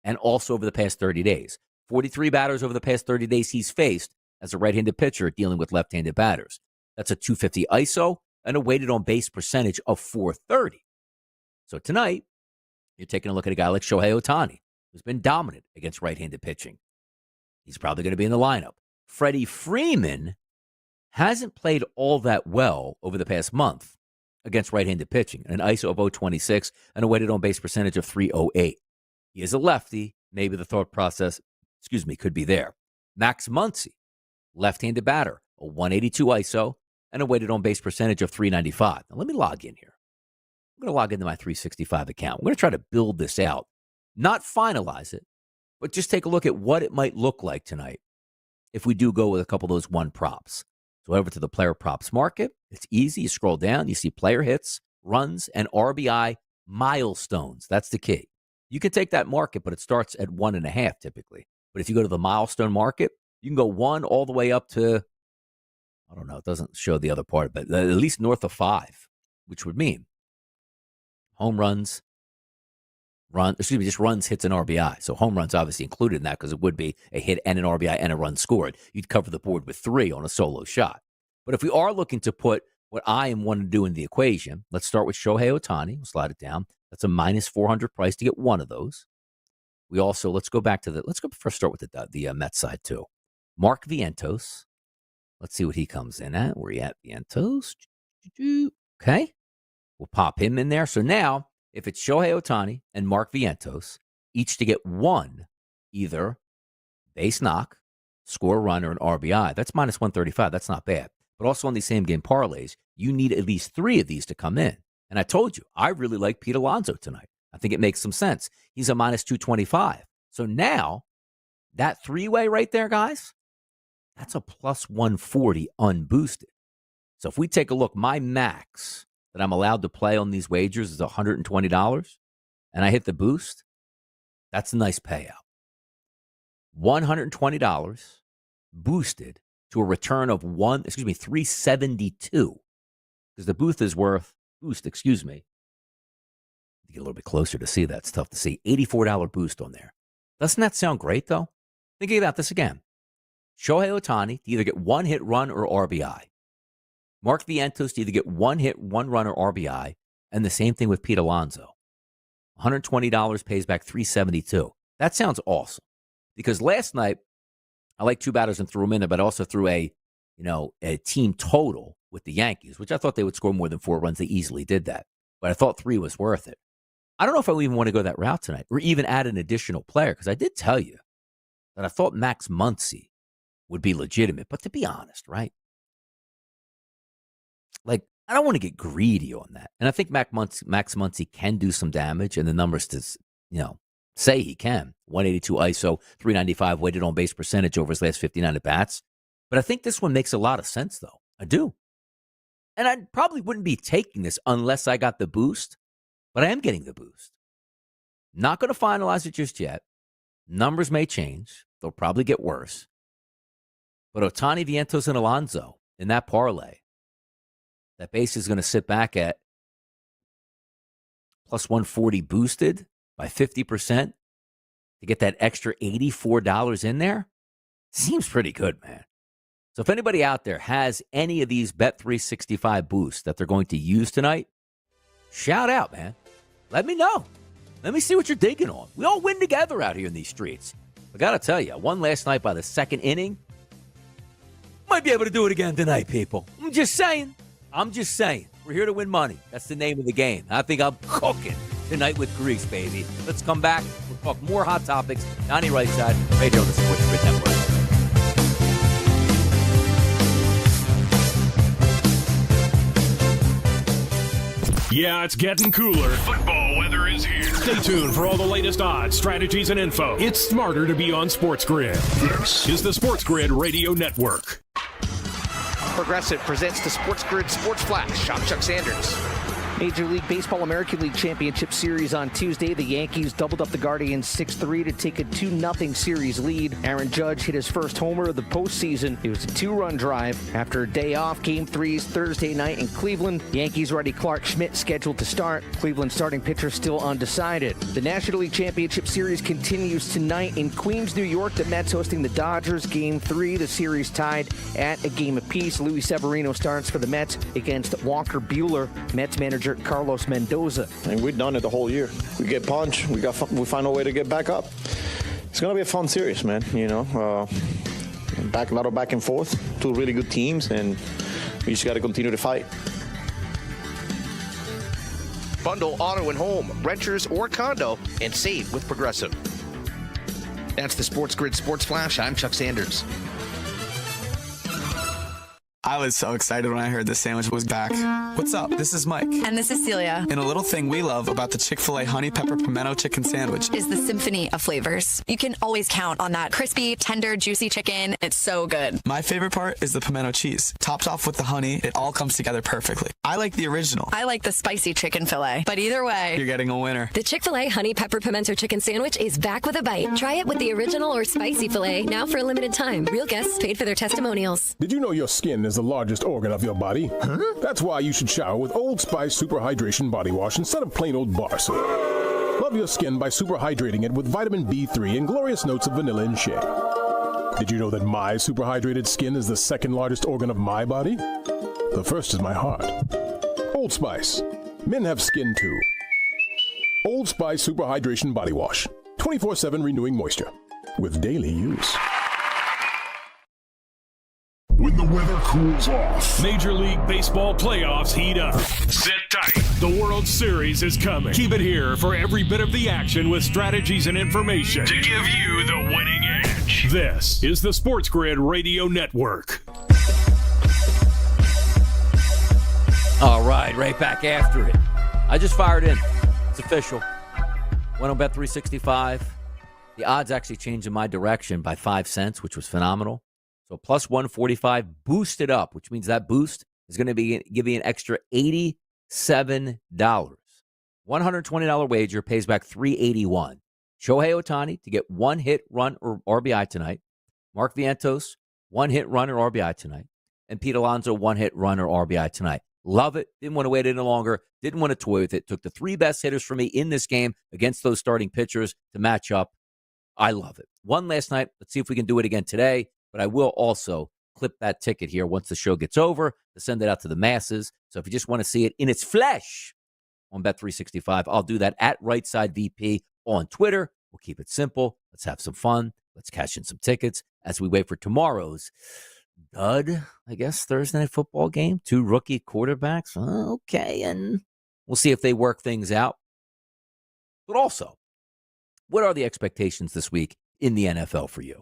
G: and also over the past 30 days. 43 batters over the past 30 days he's faced as a right-handed pitcher dealing with left-handed batters. That's a 250 ISO and a weighted on base percentage of 430. So tonight, you're taking a look at a guy like Shohei Ohtani, who's been dominant against right-handed pitching. He's probably going to be in the lineup. Freddie Freeman hasn't played all that well over the past month against right-handed pitching, an ISO of 026 and a weighted on base percentage of 308. He is a lefty. Maybe the thought process, could be there. Max Muncy, left-handed batter, a 182 ISO and a weighted on base percentage of 395. Now let me log in here. I'm going to log into my 365 account. We're going to try to build this out, not finalize it, but just take a look at what it might look like tonight if we do go with a couple of those one props. So over to the player props market. It's easy. You scroll down, you see player hits, runs, and RBI milestones. That's the key. You can take that market, but it starts at 1.5 typically. But if you go to the milestone market, you can go 1 all the way up to, I don't know, it doesn't show the other part, but at least north of 5, which would mean home runs, just runs, hits, and RBI. So home runs obviously included in that because it would be a hit and an RBI and a run scored. You'd cover the board with 3 on a solo shot. But if we are looking to put what I am wanting to do in the equation, let's start with Shohei Ohtani. We'll slide it down. That's a minus 400 price to get one of those. We also, let's go first start with the Mets side too. Mark Vientos. Let's see what he comes in at. Where are you at, Vientos? Okay. We'll pop him in there. So now, if it's Shohei Ohtani and Mark Vientos, each to get 1, either base knock, score a run, or an RBI, that's minus 135. That's not bad. But also on these same game parlays, you need at least 3 of these to come in. And I told you, I really like Pete Alonso tonight. I think it makes some sense. He's a minus 225. So now, that 3-way right there, guys, that's a plus 140 unboosted. So if we take a look, my max that I'm allowed to play on these wagers is $120, and I hit the boost, that's a nice payout. $120 boosted to a return of 372. because the boost is worth, excuse me. To get a little bit closer to see that. It's tough to see. $84 boost on there. Doesn't that sound great, though? Think about this again. Shohei Ohtani to either get one hit, run, or RBI. Mark Vientos to either get one hit, one run, or RBI. And the same thing with Pete Alonso. $120 pays back $372. That sounds awesome. Because last night, I like two batters and threw them in there, but also threw a team total with the Yankees, which I thought they would score more than 4 runs. They easily did that. But I thought 3 was worth it. I don't know if I even want to go that route tonight or even add an additional player, because I did tell you that I thought Max Muncy would be legitimate. But to be honest, right? Like, I don't want to get greedy on that. And I think Max Muncy can do some damage, and the numbers to, say he can. 182 ISO, 395 weighted on base percentage over his last 59 at-bats. But I think this one makes a lot of sense, though. I do. And I probably wouldn't be taking this unless I got the boost, but I am getting the boost. Not going to finalize it just yet. Numbers may change. They'll probably get worse. But Ohtani, Vientos, and Alonso in that parlay, that base is going to sit back at plus 140 boosted by 50% to get that extra $84 in there. Seems pretty good, man. So if anybody out there has any of these Bet365 boosts that they're going to use tonight, shout out, man. Let me know. Let me see what you're digging on. We all win together out here in these streets. I got to tell you, I won last night by the second inning. Might be able to do it again tonight, people. I'm just saying. We're here to win money. That's the name of the game. I think I'm cooking tonight with grease, baby. Let's come back. We'll talk more hot topics. Donnie Rightside, right here on the SportsGrid Network.
E: Yeah, it's getting cooler. Football weather is here. Stay tuned for all the latest odds, strategies, and info. It's smarter to be on SportsGrid. This is the SportsGrid Radio Network.
A: Progressive presents the SportsGrid Sports Flash. I'm Chuck Sanders. Major League Baseball American League Championship Series on Tuesday. The Yankees doubled up the Guardians 6-3 to take a 2-0 series lead. Aaron Judge hit his first homer of the postseason. It was a 2-run drive. After a day off, Game 3's Thursday night in Cleveland. Yankees righty Clark Schmidt scheduled to start. Cleveland starting pitcher still undecided. The National League Championship Series continues tonight in Queens, New York. The Mets hosting the Dodgers. Game 3, the series tied at a game apiece. Luis Severino starts for the Mets against Walker Buehler. Mets manager Carlos Mendoza.
S: And we've done it the whole year. We get punched. We find a way to get back up. It's going to be a fun series, man. Back and forth. 2 really good teams, and we just got to continue to fight.
A: Bundle auto and home, renters or condo, and save with Progressive. That's the SportsGrid Sports Flash. I'm Chuck Sanders.
T: I was so excited when I heard the sandwich was back. What's up? This is Mike.
U: And this is Celia.
T: And a little thing we love about the Chick-fil-A Honey Pepper Pimento Chicken Sandwich
U: is the symphony of flavors. You can always count on that crispy, tender, juicy chicken. It's so good.
T: My favorite part is the pimento cheese. Topped off with the honey, it all comes together perfectly. I like the original.
U: I like the spicy chicken filet. But either way,
T: you're getting a winner.
V: The Chick-fil-A Honey Pepper Pimento Chicken Sandwich is back with a bite. Try it with the original or spicy filet, now for a limited time. Real guests paid for their testimonials.
W: Did you know your skin is the largest organ of your body? Huh? That's why you should shower with Old Spice Super Hydration Body Wash instead of plain old bar soap. Love your skin by super hydrating it with vitamin B3 and glorious notes of vanilla and shea. Did you know that my super hydrated skin is the second largest organ of my body? The first is my heart. Old Spice. Men have skin too. Old Spice Super Hydration Body Wash. 24/7 renewing moisture. With daily use.
R: When the weather cools off, Major League Baseball playoffs heat up. Sit tight. The World Series is coming. Keep it here for every bit of the action with strategies and information to give you the winning edge. This is the SportsGrid Radio Network.
G: All right back after it. I just fired in. It's official. Went on Bet365. The odds actually changed in my direction by 5 cents, which was phenomenal. So plus 145 boosted up, which means that boost is going to be giving you an extra $87. $120 wager pays back $381. Shohei Ohtani to get 1 hit, run, or RBI tonight. Mark Vientos, 1 hit, run, or RBI tonight. And Pete Alonso, 1 hit, run, or RBI tonight. Love it. Didn't want to wait any longer. Didn't want to toy with it. Took the 3 best hitters for me in this game against those starting pitchers to match up. I love it. Won last night. Let's see if we can do it again today. But I will also clip that ticket here once the show gets over to send it out to the masses. So if you just want to see it in its flesh on Bet365, I'll do that at Right Side VP on Twitter. We'll keep it simple. Let's have some fun. Let's cash in some tickets as we wait for tomorrow's dud, I guess, Thursday night football game. 2 rookie quarterbacks. Okay, and we'll see if they work things out. But also, what are the expectations this week in the NFL for you?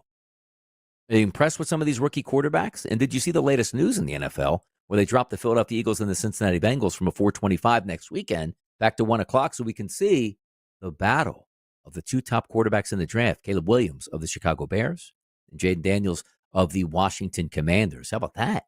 G: Are you impressed with some of these rookie quarterbacks? And did you see the latest news in the NFL where they dropped the Philadelphia Eagles and the Cincinnati Bengals from a 4:25 next weekend back to 1 o'clock so we can see the battle of the 2 top quarterbacks in the draft, Caleb Williams of the Chicago Bears and Jaden Daniels of the Washington Commanders. How about that?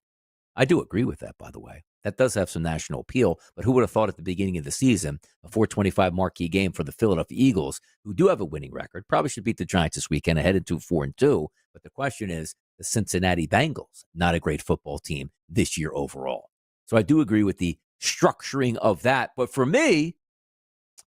G: I do agree with that, by the way. That does have some national appeal, but who would have thought at the beginning of the season, a 4:25 marquee game for the Philadelphia Eagles, who do have a winning record, probably should beat the Giants this weekend, ahead into 4-2. But the question is, the Cincinnati Bengals, not a great football team this year overall. So I do agree with the structuring of that. But for me,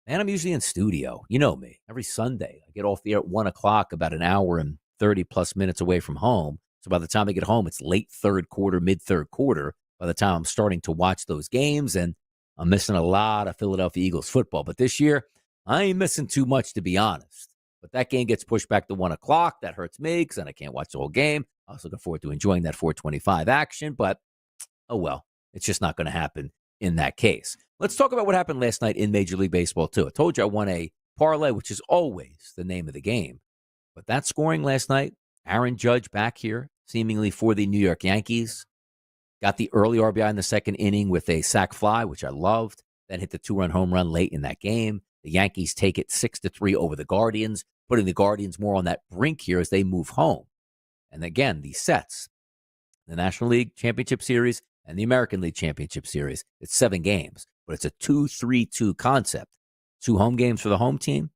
G: man, I'm usually in studio. You know me. Every Sunday, I get off the air at 1 o'clock, about an hour and 30-plus minutes away from home. So by the time I get home, it's late third quarter, mid-third quarter. By the time I'm starting to watch those games, and I'm missing a lot of Philadelphia Eagles football. But this year, I ain't missing too much, to be honest. But that game gets pushed back to 1 o'clock. That hurts me because then I can't watch the whole game. I was looking forward to enjoying that 4:25 action, but oh well, it's just not going to happen in that case. Let's talk about what happened last night in Major League Baseball, too. I told you I won a parlay, which is always the name of the game. But that scoring last night, Aaron Judge back here, seemingly for the New York Yankees. Got the early RBI in the second inning with a sac fly, which I loved. Then hit the 2-run home run late in that game. The Yankees take it 6-3 over the Guardians, putting the Guardians more on that brink here as they move home. And again, the sets, the National League Championship Series and the American League Championship Series, it's 7 games, but it's a 2-3-2 concept. 2 home games for the home team,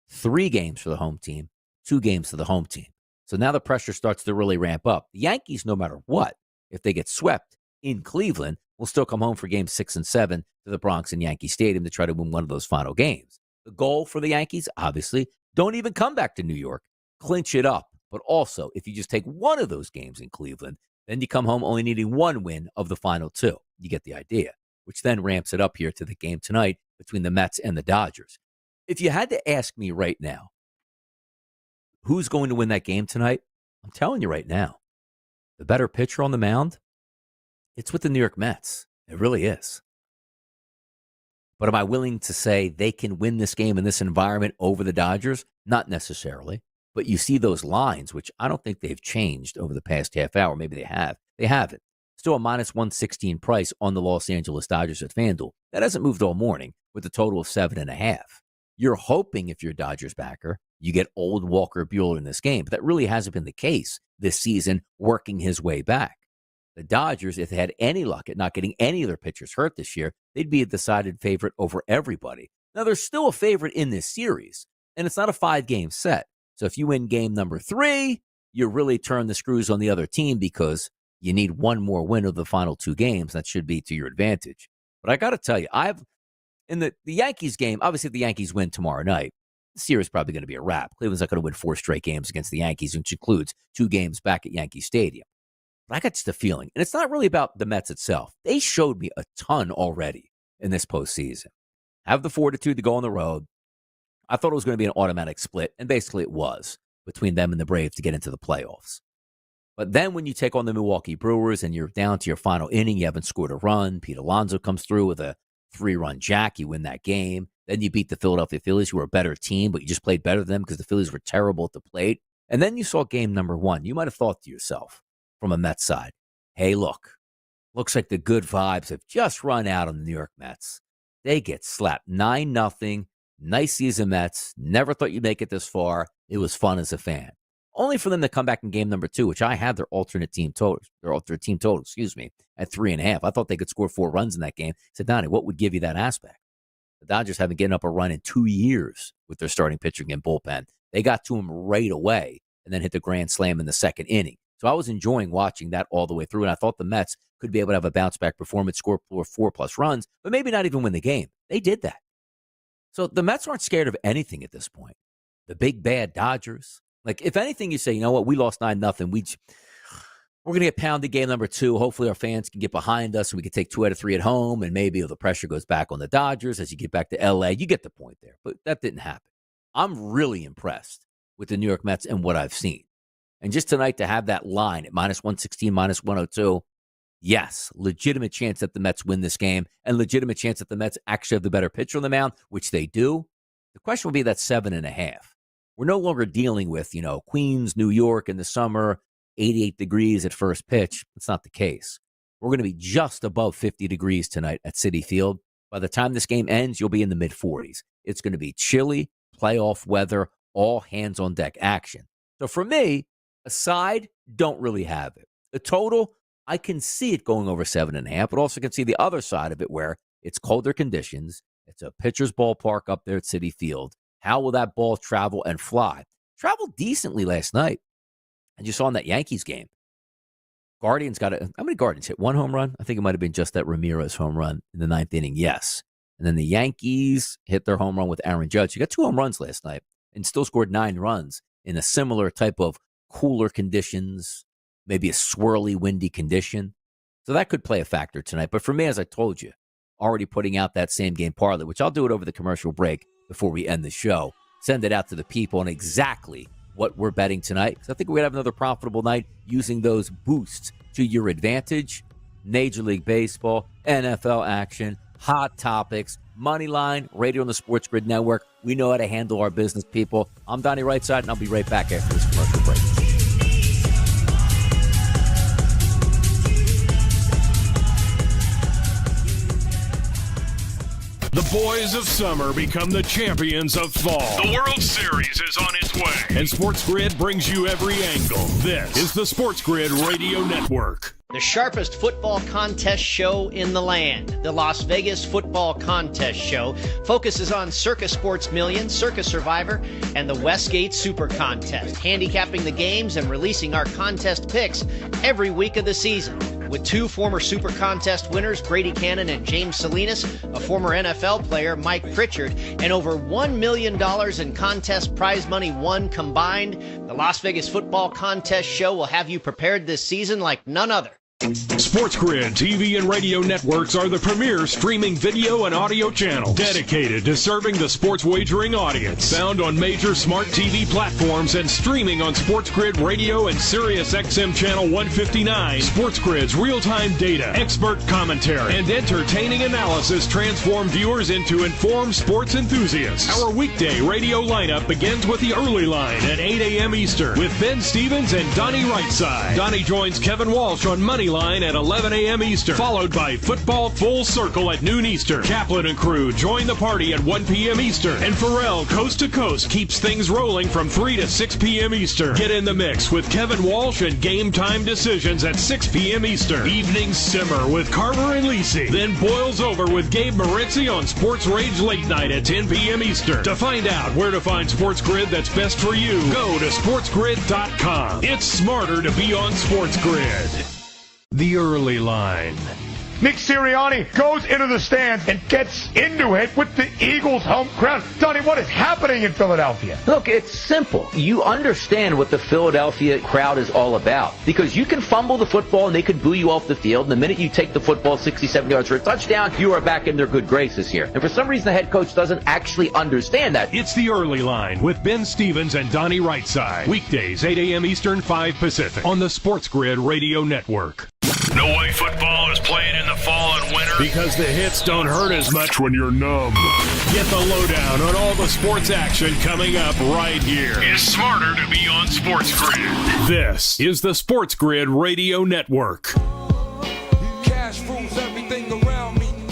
G: 3 games for the home team, 2 games for the home team. So now the pressure starts to really ramp up. The Yankees, no matter what, if they get swept in Cleveland, will still come home for games 6 and 7 to the Bronx and Yankee Stadium to try to win one of those final games. The goal for the Yankees, obviously, don't even come back to New York. Clinch it up. But also, if you just take one of those games in Cleveland, then you come home only needing 1 win of the final 2. You get the idea, which then ramps it up here to the game tonight between the Mets and the Dodgers. If you had to ask me right now, who's going to win that game tonight? I'm telling you right now, the better pitcher on the mound, it's with the New York Mets. It really is. But am I willing to say they can win this game in this environment over the Dodgers? Not necessarily. But you see those lines, which I don't think they've changed over the past half hour. Maybe they have. They haven't. Still a minus 116 price on the Los Angeles Dodgers at FanDuel. That hasn't moved all morning with a total of 7.5. You're hoping if you're a Dodgers backer, you get old Walker Buehler in this game. But that really hasn't been the case this season, working his way back. The Dodgers, if they had any luck at not getting any of their pitchers hurt this year, they'd be a decided favorite over everybody. Now, they're still a favorite in this series, and it's not a 5-game set. So if you win game number 3, you really turn the screws on the other team because you need 1 more win of the final 2 games. That should be to your advantage. But I got to tell you, in the Yankees game, obviously if the Yankees win tomorrow night, the series is probably going to be a wrap. Cleveland's not going to win 4 straight games against the Yankees, which includes 2 games back at Yankee Stadium. But I got just a feeling, and it's not really about the Mets itself. They showed me a ton already in this postseason. Have the fortitude to go on the road. I thought it was going to be an automatic split, and basically it was, between them and the Braves to get into the playoffs. But then when you take on the Milwaukee Brewers and you're down to your final inning, you haven't scored a run, Pete Alonso comes through with a 3-run jack, you win that game. Then you beat the Philadelphia Phillies, who were a better team, but you just played better than them because the Phillies were terrible at the plate. And then you saw game number 1. You might have thought to yourself, from a Mets side, hey, looks like the good vibes have just run out on the New York Mets. They get slapped 9-0. Nice season, Mets. Never thought you'd make it this far. It was fun as a fan. Only for them to come back in game number 2, which I had their alternate team total, at 3.5. I thought they could score 4 runs in that game. I said, Donnie, what would give you that aspect? The Dodgers haven't given up a run in 2 years with their starting pitching and bullpen. They got to him right away and then hit the grand slam in the second inning. So So I was enjoying watching that all the way through, and I thought the Mets could be able to have a bounce-back performance, score 4+ runs, but maybe not even win the game. They did that. So the Mets aren't scared of anything at this point. The big, bad Dodgers. Like, if anything, you say, you know what, we lost 9-0. We're going to get pounded game number 2. Hopefully our fans can get behind us and we can take 2 out of 3 at home, and maybe the pressure goes back on the Dodgers as you get back to L.A. You get the point there, but that didn't happen. I'm really impressed with the New York Mets and what I've seen. And just tonight to have that line at -116, -102, yes, legitimate chance that the Mets win this game and legitimate chance that the Mets actually have the better pitcher on the mound, which they do. The question will be that 7.5. We're no longer dealing with, Queens, New York in the summer, 88 degrees at first pitch. That's not the case. We're going to be just above 50 degrees tonight at Citi Field. By the time this game ends, you'll be in the mid-40s. It's going to be chilly, playoff weather, all hands-on-deck action. So for me, a side, don't really have it. The total, I can see it going over 7.5, but also can see the other side of it where it's colder conditions. It's a pitcher's ballpark up there at Citi Field. How will that ball travel and fly? Traveled decently last night. And you saw in that Yankees game, Guardians how many Guardians hit? 1 home run? I think it might have been just that Ramirez home run in the 9th inning, yes. And then the Yankees hit their home run with Aaron Judge. He got 2 home runs last night and still scored 9 runs in a similar type of cooler conditions, maybe a swirly, windy condition. So that could play a factor tonight. But for me, as I told you, already putting out that same game parlay, which I'll do it over the commercial break before we end the show. Send it out to the people on exactly what we're betting tonight, because I think we're going to have another profitable night using those boosts to your advantage. Major League Baseball, NFL action, hot topics, Moneyline, radio on the Sports Grid Network. We know how to handle our business, people. I'm Donnie Rightside, and I'll be right back after this commercial break.
R: The boys of summer become the champions of fall. The World Series is on its way, and SportsGrid brings you every angle. This is the SportsGrid Radio Network.
B: The sharpest football contest show in the land, the Las Vegas Football Contest Show, focuses on Circus Sports Million, Circus Survivor, and the Westgate Super Contest, handicapping the games and releasing our contest picks every week of the season. With 2 former Super Contest winners, Grady Cannon and James Salinas, a former NFL player, Mike Pritchard, and over $1 million in contest prize money won combined, the Las Vegas Football Contest Show will have you prepared this season like none other.
R: SportsGrid TV and radio networks are the premier streaming video and audio channel dedicated to serving the sports wagering audience. Found on major smart TV platforms and streaming on SportsGrid Radio and SiriusXM Channel 159. SportsGrid's real-time data, expert commentary, and entertaining analysis transform viewers into informed sports enthusiasts. Our weekday radio lineup begins with the early line at 8 a.m. Eastern with Ben Stevens and Donnie Rightside. Donnie joins Kevin Walsh on Moneyline at 11 a.m. Eastern, followed by Football Full Circle at noon Eastern. Kaplan and crew join the party at 1 p.m. Eastern, and Pharrell Coast to Coast keeps things rolling from 3 to 6 p.m. Eastern. Get in the mix with Kevin Walsh and Game Time Decisions at 6 p.m. Eastern. Evenings simmer with Carver and Lisi, then boils over with Gabe Morency on Sports Rage Late Night at 10 p.m. Eastern. To find out where to find SportsGrid that's best for you, go to SportsGrid.com. It's smarter to be on SportsGrid. The early line.
C: Nick Sirianni goes into the stands and gets into it with the Eagles home crowd. Donnie, what is happening in Philadelphia?
H: Look, it's simple. You understand what the Philadelphia crowd is all about, because you can fumble the football and they could boo you off the field, and the minute you take the football 67 yards for a touchdown, you are back in their good graces here. And for some reason, the head coach doesn't actually understand that.
R: It's the early line with Ben Stevens and Donnie Rightside. Weekdays, 8 a.m. Eastern, 5 Pacific on the SportsGrid Radio Network.
D: No way football is playing in the fall and winter.
R: Because the hits don't hurt as much when you're numb. Get the lowdown on all the sports action coming up right here.
D: It's smarter to be on SportsGrid.
R: This is the SportsGrid Radio Network.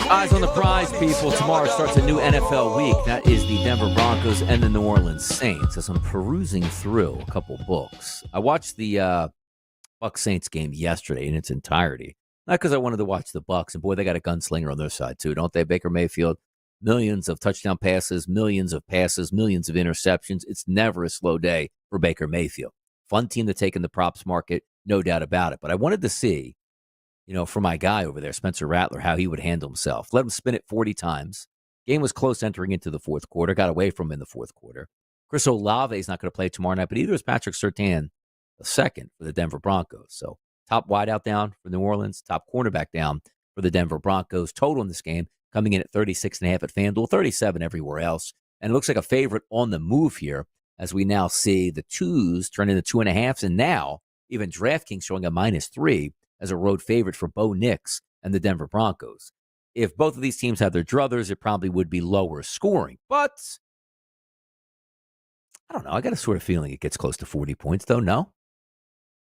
G: Eyes on the prize, people. Tomorrow starts a new NFL week. That is the Denver Broncos and the New Orleans Saints. As I'm perusing through a couple books, I watched the Bucs Saints game yesterday in its entirety. Not because I wanted to watch the Bucs, and boy, they got a gunslinger on their side too, don't they? Baker Mayfield, millions of touchdown passes, millions of interceptions. It's never a slow day for Baker Mayfield. Fun team to take in the props market. no doubt about it. But I wanted to see, for my guy over there, Spencer Rattler, how he would handle himself. Let him spin it 40 times. Game was close entering into the fourth quarter. Got away from him in the fourth quarter. Chris Olave is not going to play tomorrow night, but either is Patrick Surtain, the second for the Denver Broncos. So top wideout down for New Orleans, top cornerback down for the Denver Broncos. Total in this game coming in at 36.5 at FanDuel, 37 everywhere else. And it looks like a favorite on the move here as we now see the 2s turn into 2.5s. And now even DraftKings showing a -3 as a road favorite for Bo Nix and the Denver Broncos. If both of these teams have their druthers, it probably would be lower scoring. But I don't know. I got a sort of feeling it gets close to 40 points, though. No?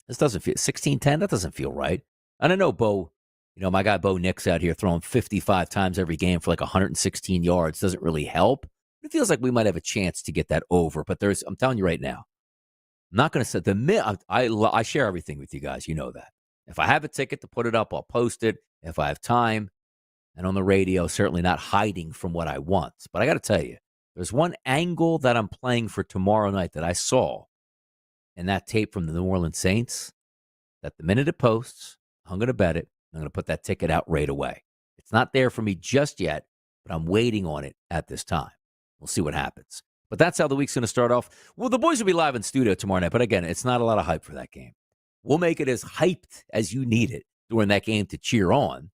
G: This doesn't feel 16-10. That doesn't feel right. And I know Bo, my guy Bo Nix out here throwing 55 times every game for like 116 yards doesn't really help. It feels like we might have a chance to get that over. But I'm telling you right now, I'm not going to set I share everything with you guys. You know that. If I have a ticket to put it up, I'll post it. If I have time, and on the radio, certainly not hiding from what I want. But I got to tell you, there's one angle that I'm playing for tomorrow night that I saw in that tape from the New Orleans Saints, that the minute it posts, I'm going to bet it. I'm going to put that ticket out right away. It's not there for me just yet, but I'm waiting on it at this time. We'll see what happens. But that's how the week's going to start off. Well, the boys will be live in studio tomorrow night, but again, it's not a lot of hype for that game. We'll make it as hyped as you need it during that game to cheer on,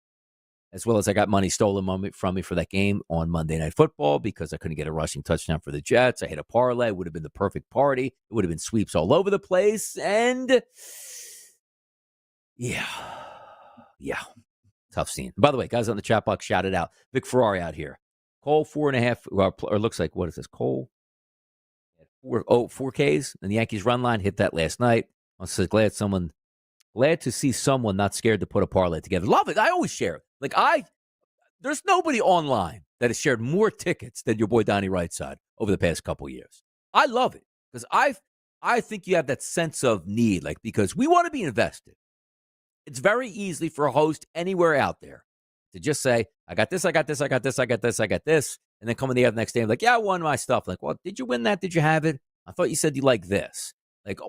G: as well as I got money stolen from me for that game on Monday Night Football because I couldn't get a rushing touchdown for the Jets. I hit a parlay. It would have been the perfect party. It would have been sweeps all over the place. And, yeah. Tough scene. By the way, guys on the chat box, shout it out. Vic Ferrari out here. Cole 4.5, or looks like, what is this? Cole? 4Ks. And the Yankees run line hit that last night. I was glad to see someone not scared to put a parlay together. Love it. I always share it. There's nobody online that has shared more tickets than your boy Donnie Rightside over the past couple years. I love it because I think you have that sense of need, because we want to be invested. It's very easy for a host anywhere out there to just say, I got this, I got this, I got this, I got this, I got this, and then come in the next day and I won my stuff. Well, did you win that? Did you have it? I thought you said you like this.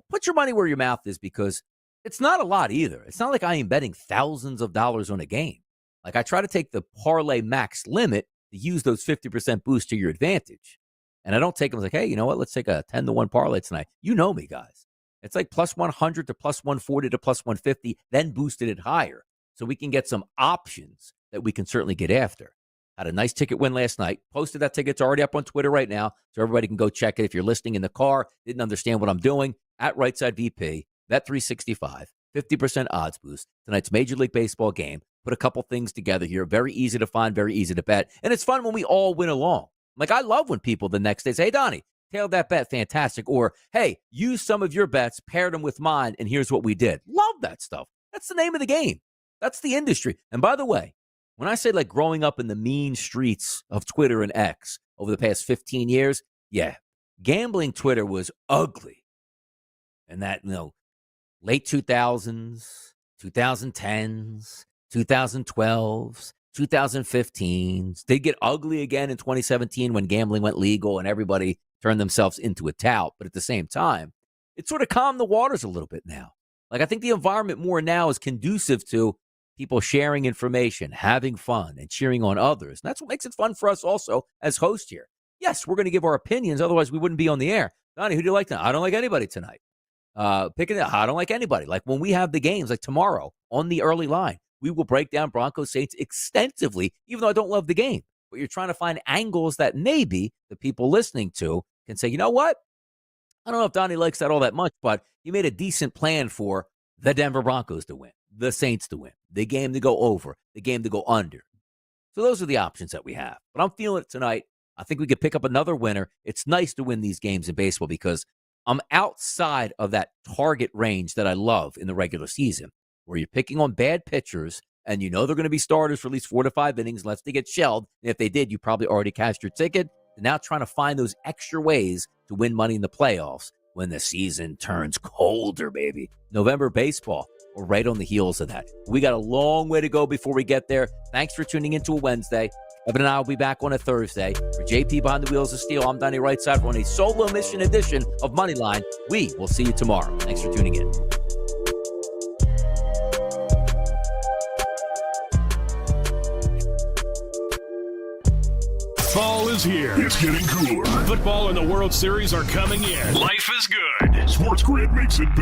G: Put your money where your mouth is because it's not a lot either. It's not like I am betting thousands of dollars on a game. I try to take the parlay max limit to use those 50% boosts to your advantage. And I don't take them hey, you know what? Let's take a 10-1 parlay tonight. You know me, guys. It's like plus 100 to plus 140 to plus 150, then boosted it higher. So we can get some options that we can certainly get after. Had a nice ticket win last night. Posted that ticket. It's already up on Twitter right now, so everybody can go check it. If you're listening in the car, didn't understand what I'm doing, at Rightside VP, Bet 365, 50% odds boost. Tonight's Major League Baseball game. Put a couple things together here. Very easy to find, very easy to bet. And it's fun when we all win along. I love when people the next day say, hey, Donnie, tailed that bet, fantastic. Or, hey, use some of your bets, paired them with mine, and here's what we did. Love that stuff. That's the name of the game. That's the industry. And by the way, when I say growing up in the mean streets of Twitter and X over the past 15 years, yeah, gambling Twitter was ugly. And that, late 2000s, 2010s, 2012s, 2015s. They get ugly again in 2017 when gambling went legal and everybody turned themselves into a tout. But at the same time, it sort of calmed the waters a little bit now. I think the environment more now is conducive to people sharing information, having fun, and cheering on others. And that's what makes it fun for us also as hosts here. Yes, we're going to give our opinions. Otherwise, we wouldn't be on the air. Donnie, who do you like tonight? I don't like anybody tonight. Picking it, I don't like anybody. When we have the games, tomorrow on the early line, we will break down Broncos Saints extensively, even though I don't love the game. But you're trying to find angles that maybe the people listening to can say, you know what? I don't know if Donnie likes that all that much, but he made a decent plan for the Denver Broncos to win, the Saints to win, the game to go over, the game to go under. So those are the options that we have. But I'm feeling it tonight. I think we could pick up another winner. It's nice to win these games in baseball because I'm outside of that target range that I love in the regular season, where you're picking on bad pitchers and they're going to be starters for at least 4 to 5 innings unless they get shelled. And if they did, you probably already cashed your ticket. And now trying to find those extra ways to win money in the playoffs when the season turns colder, baby. November baseball, we're right on the heels of that. We got a long way to go before we get there. Thanks for tuning in to a Wednesday. Evan and I will be back on a Thursday. For JP Behind the Wheels of Steel, I'm Donnie Rightside on a solo mission edition of Moneyline. We will see you tomorrow. Thanks for tuning in.
R: is here.
D: It's getting cooler.
R: Football and the World Series are coming in.
D: Life is good. SportsGrid makes it better.